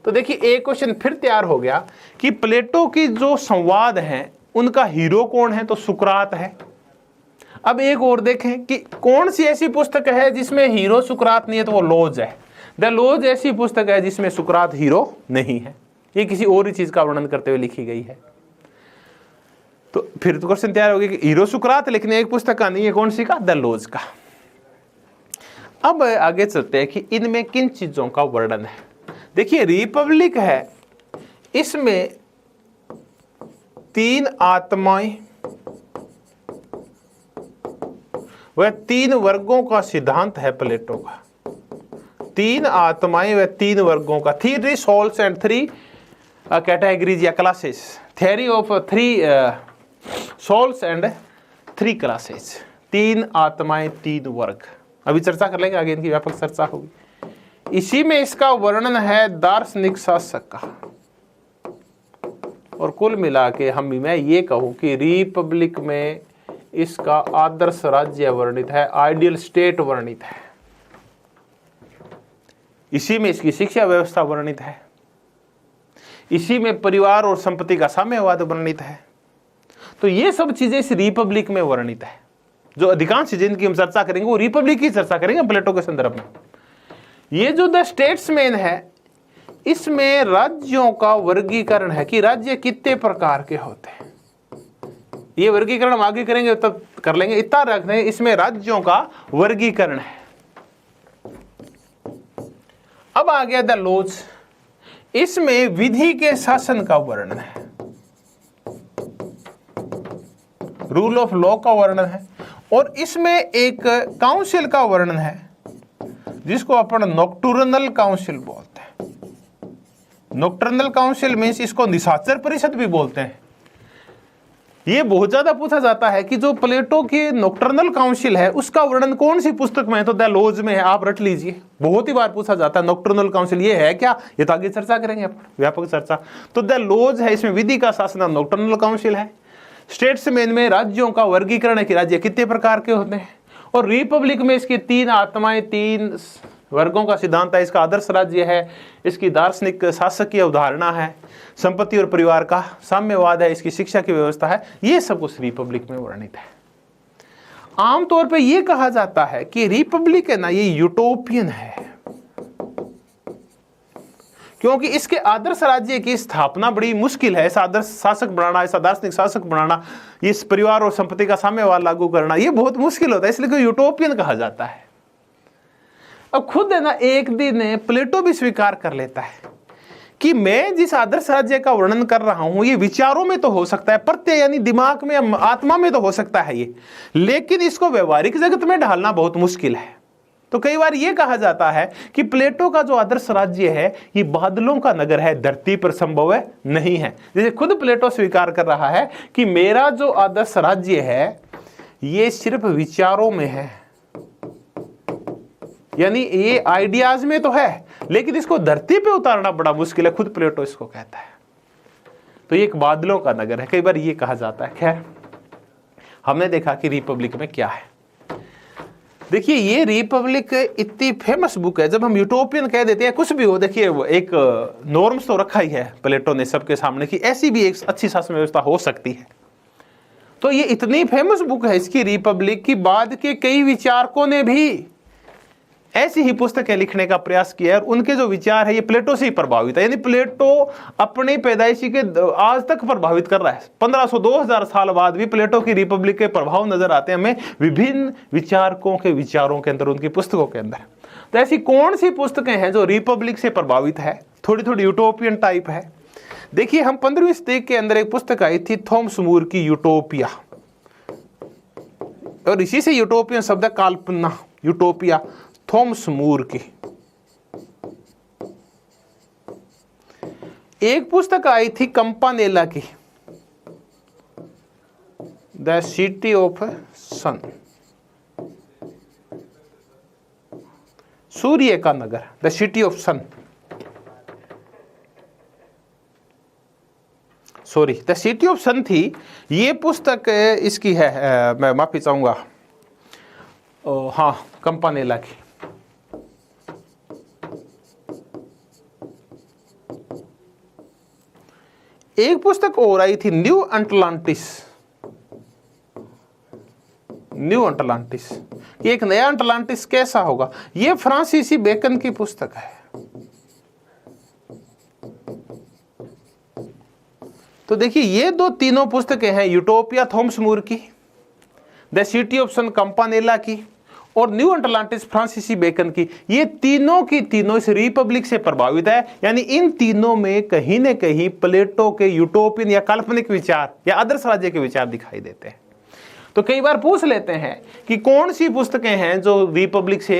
तो देखिए एक क्वेश्चन फिर तैयार हो गया कि प्लेटो की जो संवाद हैं उनका हीरो कौन है, तो सुकरात है। अब एक और देखें कि कौन सी ऐसी पुस्तक है जिसमें हीरो सुकरात नहीं है, तो वो लॉज है। द लॉज ऐसी पुस्तक है जिसमें सुकरात हीरो नहीं है, ये किसी और ही चीज का वर्णन करते हुए लिखी गई है। तो फिर तो क्वेश्चन तैयार हो गया कि हीरो सुकरात, लेकिन एक पुस्तक का नहीं है, कौन सी का, द लॉज का। अब आगे चलते हैं कि इनमें किन चीजों का वर्णन है। देखिए रिपब्लिक है, इसमें 3 आत्माएं वह 3 वर्गों का सिद्धांत है प्लेटो का। 3 आत्माएं व 3 वर्गों का, 3 सोल्स एंड 3 कैटेगरीज या classes, theory of 3 souls and 3 classes, 3 आत्माएं 3 वर्ग। अभी चर्चा कर लेंगे, आगे इनकी व्यापक चर्चा होगी। इसी में इसका वर्णन है दार्शनिक शासक का। और कुल मिला के मैं ये कहूं कि रिपब्लिक में इसका आदर्श राज्य वर्णित है, आइडियल स्टेट वर्णित है। इसी में इसकी शिक्षा व्यवस्था वर्णित है, इसी में परिवार और संपत्ति का साम्यवाद वर्णित है। तो ये सब चीजें इस रिपब्लिक में वर्णित है। जो अधिकांश चीजें इनकी हम चर्चा करेंगे वो रिपब्लिक की चर्चा करेंगे प्लेटो के संदर्भ में। ये जो द स्टेट्समैन है, इसमें राज्यों का वर्गीकरण है कि राज्य कितने प्रकार के होते हैं। ये वर्गीकरण हम आगे करेंगे तब कर लेंगे, इतना रख दें, इसमें राज्यों का वर्गीकरण है। अब आ गया द लॉज, इसमें विधि के शासन का वर्णन है, रूल ऑफ लॉ का वर्णन है। और इसमें एक काउंसिल का वर्णन है जिसको अपन नॉक्टर्नल काउंसिल बोलते हैं। नॉक्टर्नल काउंसिल मींस इसको निशाचर परिषद भी बोलते हैं। ये बहुत ज्यादा पूछा जाता है कि जो प्लेटो की नॉक्टर्नल काउंसिल है उसका वर्णन कौन सी पुस्तक में है, तो द लॉज में है। आप रट लीजिए, बहुत ही बार पूछा जाता है नॉक्टर्नल काउंसिल ये है क्या, ये तो आगे चर्चा करेंगे अपन, व्यापक चर्चा। तो द लॉज है, इसमें विधि का शासन नॉक्टर्नल काउंसिल है। स्टेट्समैन में राज्यों का वर्गीकरण है कि राज्य कितने प्रकार के होते हैं। और रिपब्लिक में इसकी 3 आत्माएं 3 वर्गों का सिद्धांत है, इसका आदर्श राज्य है, इसकी दार्शनिक शासकीय अवधारणा है, संपत्ति और परिवार का साम्यवाद है, इसकी शिक्षा की व्यवस्था है। ये सब कुछ रिपब्लिक में वर्णित है। आमतौर पे ये कहा जाता है कि रिपब्लिक है ना, ये यूटोपियन है, क्योंकि इसके आदर्श राज्य की स्थापना बड़ी मुश्किल है। ऐसा आदर्श शासक बनाना, ऐसा दार्शनिक शासक बनाना, इस परिवार और संपत्ति का साम्यवाद लागू करना, ये बहुत मुश्किल होता है, इसलिए यूटोपियन कहा जाता है। अब खुद है ना, एक दिन प्लेटो भी स्वीकार कर लेता है कि मैं जिस आदर्श राज्य का वर्णन कर रहा हूं ये विचारों में तो हो सकता है, प्रत्यय यानी दिमाग में, आत्मा में तो हो सकता है ये, लेकिन इसको व्यवहारिक जगत में ढालना बहुत मुश्किल है। तो कई बार ये कहा जाता है कि प्लेटो का जो आदर्श राज्य है ये बादलों का नगर है, धरती पर संभव नहीं है। जैसे खुद प्लेटो स्वीकार कर रहा है कि मेरा जो आदर्श राज्य है ये सिर्फ विचारों में है, यानी ये आइडियाज में तो है लेकिन इसको धरती पे उतारना बड़ा मुश्किल है, खुद प्लेटो इसको कहता है। तो ये एक बादलों का नगर है, कई बार ये कहा जाता है। खैर, हमने देखा कि रिपब्लिक में क्या है। देखिए ये रिपब्लिक इतनी फेमस बुक है, जब हम यूटोपियन कह देते हैं कुछ भी हो, देखिए एक नॉर्म्स तो रखा ही है प्लेटो ने सबके सामने कि ऐसी भी एक अच्छी शासन व्यवस्था हो सकती है। तो ये इतनी फेमस बुक है इसकी रिपब्लिक की, बाद के कई विचारकों ने भी ऐसी ही पुस्तकें लिखने का प्रयास किया है और उनके जो विचार है ये प्लेटो से ही प्रभावित है। यानी प्लेटो अपने पैदाइशी के आज तक प्रभावित कर रहा है। 1500-2000 साल बाद भी प्लेटो की रिपब्लिक के प्रभाव नजर आते हैं हमें विभिन्न विचारकों के विचारों के अंदर, उनकी पुस्तकों के अंदर। तो ऐसी कौन सी पुस्तकें हैं जो रिपब्लिक से प्रभावित है, थोड़ी थोड़ी यूटोपियन टाइप है, देखिए हम 15वीं सदी के अंदर एक पुस्तक आई थी थॉमस मूर की यूटोपिया, और इसी से यूटोपियन शब्द काल्पना, यूटोपिया थॉमस मूर की। एक पुस्तक आई थी कंपानेला की, द सिटी ऑफ सन, सूर्य का नगर, the City of Sun, sorry the City of Sun थी ये पुस्तक इसकी है, मैं माफी चाहूंगा, हाँ कंपानेला की। एक पुस्तक और आई थी न्यू अटलांटिस, न्यू अटलांटिस, एक नया अटलांटिस कैसा होगा, यह फ्रांसीसी बेकन की पुस्तक है। तो देखिए ये दो तीनों पुस्तकें हैं, यूटोपिया थॉमस मूर की, द सिटी ऑफ सन कंपानेला की, और न्यू अटलांटिस फ्रांसीसी बेकन की। ये तीनों की तीनों इस रिपब्लिक से प्रभावित है, यानी इन तीनों में कहीं न कहीं प्लेटो के यूटोपियन या काल्पनिक विचार या आदर्श राज्य के विचार दिखाई देते हैं। तो कई बार पूछ लेते हैं कि कौन सी पुस्तकें हैं जो रिपब्लिक से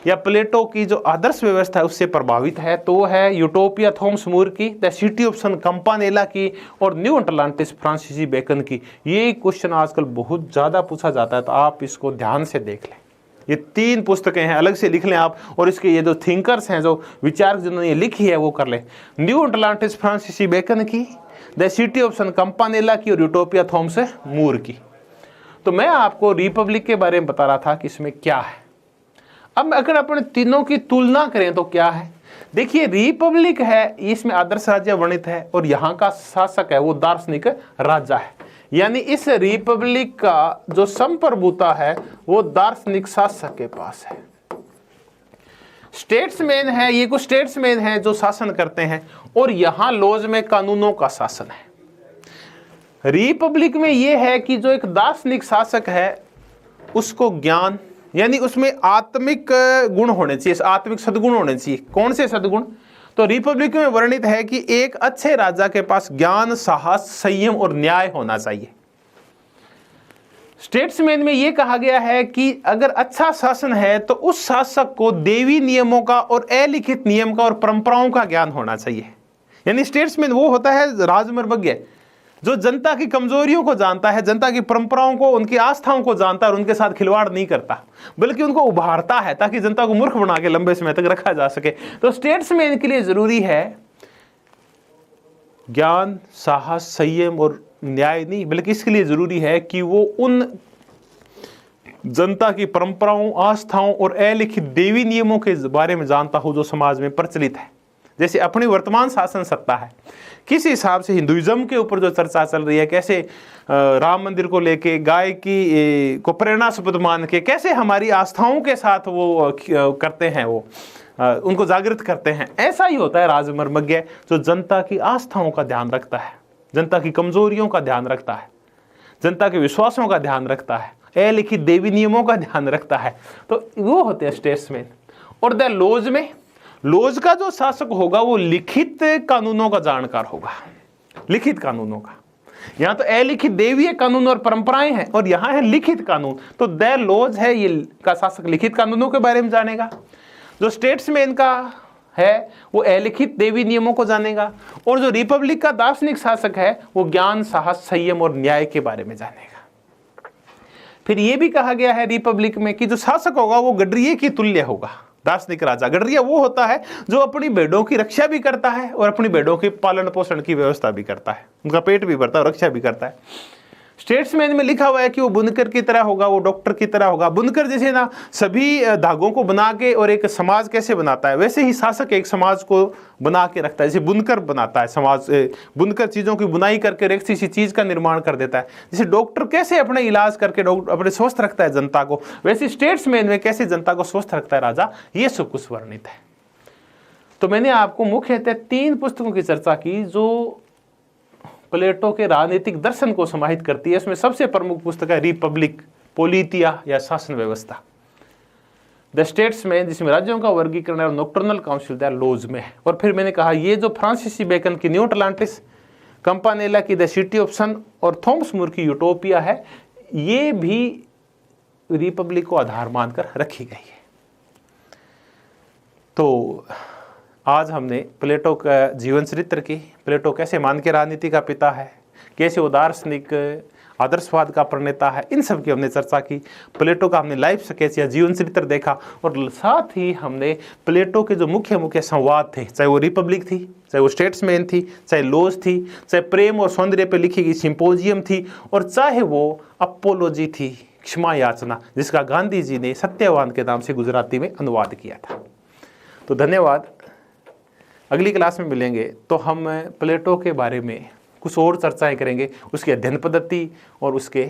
या प्लेटो की जो आदर्श व्यवस्था है उससे प्रभावित है, तो वो है यूटोपिया थॉमस मूर की, द सिटी ऑफ सन कंपानेला की, और न्यू अटलांटिस फ्रांसीसी बेकन की। ये क्वेश्चन आजकल बहुत ज्यादा पूछा जाता है, तो आप इसको ध्यान से देख लें। ये तीन पुस्तकें हैं, अलग से लिख लें आप, और इसके ये जो थिंकर्स हैं, जो विचारक जिन्होंने ये लिखी है वो कर लें। न्यू अटलांटिस फ्रांसीसी बेकन की, द सिटी ऑफ सन कंपानेला की, और यूटोपिया थॉमस मूर की। तो मैं आपको रिपब्लिक के बारे में बता रहा था कि इसमें क्या है। अब अगर अपन तीनों की तुलना करें तो क्या है, देखिए रिपब्लिक है, इसमें आदर्श राज्य वर्णित है, और यहाँ का शासक है वो दार्शनिक राजा है, यानी इस रिपब्लिक का जो संप्रभुता है वो दार्शनिक शासक के पास है। स्टेट्समैन है, ये कुछ स्टेट्समैन है जो शासन करते हैं, और यहां लॉज में कानूनों का शासन है। रिपब्लिक में यह है कि जो एक दार्शनिक शासक है उसको ज्ञान, यानी उसमें आत्मिक गुण होने चाहिए, आत्मिक सद्गुण होने चाहिए। कौन से सद्गुण, तो रिपब्लिक में वर्णित है कि एक अच्छे राजा के पास ज्ञान, साहस, संयम और न्याय होना चाहिए। स्टेट्समैन में यह कहा गया है कि अगर अच्छा शासन है तो उस शासक को देवी नियमों का और अलिखित नियम का और परंपराओं का ज्ञान होना चाहिए। यानी स्टेट्समैन वो होता है राजमर्मज्ञ, जो जनता की कमजोरियों को जानता है, जनता की परंपराओं को, उनकी आस्थाओं को जानता है और उनके साथ खिलवाड़ नहीं करता, बल्कि उनको उभारता है ताकि जनता को मूर्ख बना के लंबे समय तक रखा जा सके। तो स्टेट्समैन के लिए जरूरी है ज्ञान, साहस, संयम और न्याय नहीं, बल्कि इसके लिए जरूरी है कि वो उन जनता की परंपराओं, आस्थाओं और अलिखित देवी नियमों के बारे में जानता हो जो समाज में प्रचलित है। जैसे अपनी वर्तमान शासन सत्ता है, किस हिसाब से हिंदुइज्म के ऊपर जो चर्चा चल रही है, कैसे राम मंदिर को लेके, गाय की को प्रेरणास्पद मान के कैसे हमारी आस्थाओं के साथ वो करते हैं, वो उनको जागृत करते हैं। ऐसा ही होता है राजमर्मज्ञ, जो जनता की आस्थाओं का ध्यान रखता है, जनता की कमजोरियों का ध्यान रखता है, जनता के विश्वासों का ध्यान रखता है, अलिखित देवी नियमों का ध्यान रखता है। तो वो होते हैं स्टेट्समैन। और द लॉज में, लॉज का जो शासक होगा वो लिखित कानूनों का जानकार होगा, लिखित कानूनों का। यहां तो अलिखित देवीय कानून और परंपराएं हैं, और यहां है लिखित कानून। तो द लॉज है, ये का शासक लिखित कानूनों के बारे में जानेगा। जो स्टेट्समैन का है वो अलिखित देवी नियमों को जानेगा, और जो रिपब्लिक का दार्शनिक शासक है वो ज्ञान, साहस, संयम और न्याय के बारे में जानेगा। फिर यह भी कहा गया है रिपब्लिक में कि जो शासक होगा वो गडरिये की तुल्य होगा, दार्शनिक राजा। गडरिया वो होता है जो अपनी भेड़ों की रक्षा भी करता है और अपनी भेड़ों के पालन पोषण की व्यवस्था भी करता है, उनका पेट भी भरता है और रक्षा भी करता है। स्टेट्समैन में लिखा हुआ है कि वो बुनकर की तरह होगा, वो डॉक्टर की तरह होगा। बुनकर जैसे ना सभी धागों को बना के और एक समाज कैसे बनाता है, वैसे ही शासक एक समाज को बना के रखता है। जैसे बुनकर बनाता है समाज, बुनकर चीज़ों की बुनाई करके एक किसी चीज़ का निर्माण कर देता है। जैसे डॉक्टर कैसे अपने इलाज करके अपने स्वस्थ रखता है जनता को, वैसे स्टेट्समैन में कैसे जनता को स्वस्थ रखता है राजा, ये सब कुछ वर्णित है। तो मैंने आपको मुख्यतः 3 पुस्तकों की चर्चा की जो प्लेटो के राजनीतिक दर्शन को समाहित करती है। इसमें सबसे प्रमुख पुस्तक है रिपब्लिक, पोलिटिया या शासन व्यवस्था, द स्टेट्समैन जिसमें राज्यों का वर्गीकरण है, और नॉक्टर्नल काउंसिल द लॉज में है। और फिर मैंने कहा ये जो फ्रांसीसी बेकन की न्यू अटलांटिस, कैम्पानेला की द सिटी ऑफ सन और थॉमस मोर की यूटोपिया है, ये भी रिपब्लिक को आधार मानकर रखी गई है। तो आज हमने प्लेटो का जीवन चरित्र की, प्लेटो कैसे मान के राजनीति का पिता है, कैसे वो दार्शनिक आदर्शवाद का प्रणेता है, इन सब की हमने चर्चा की। प्लेटो का हमने लाइफ स्केच या जीवन चरित्र देखा और साथ ही हमने प्लेटो के जो मुख्य मुख्य संवाद थे, चाहे वो रिपब्लिक थी, चाहे वो स्टेट्समैन थी, चाहे लॉज थी, चाहे प्रेम और सौंदर्य पर लिखी गई सिंपोजियम थी, और चाहे वो अपोलॉजी थी, क्षमा याचना, जिसका गांधी जी ने सत्यवान के नाम से गुजराती में अनुवाद किया था। तो धन्यवाद। अगली क्लास में मिलेंगे तो हम प्लेटो के बारे में कुछ और चर्चाएं करेंगे, उसकी अध्ययन पद्धति और उसके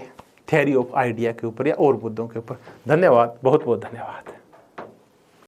थ्योरी ऑफ आइडिया के ऊपर या और मुद्दों के ऊपर। धन्यवाद, बहुत बहुत धन्यवाद।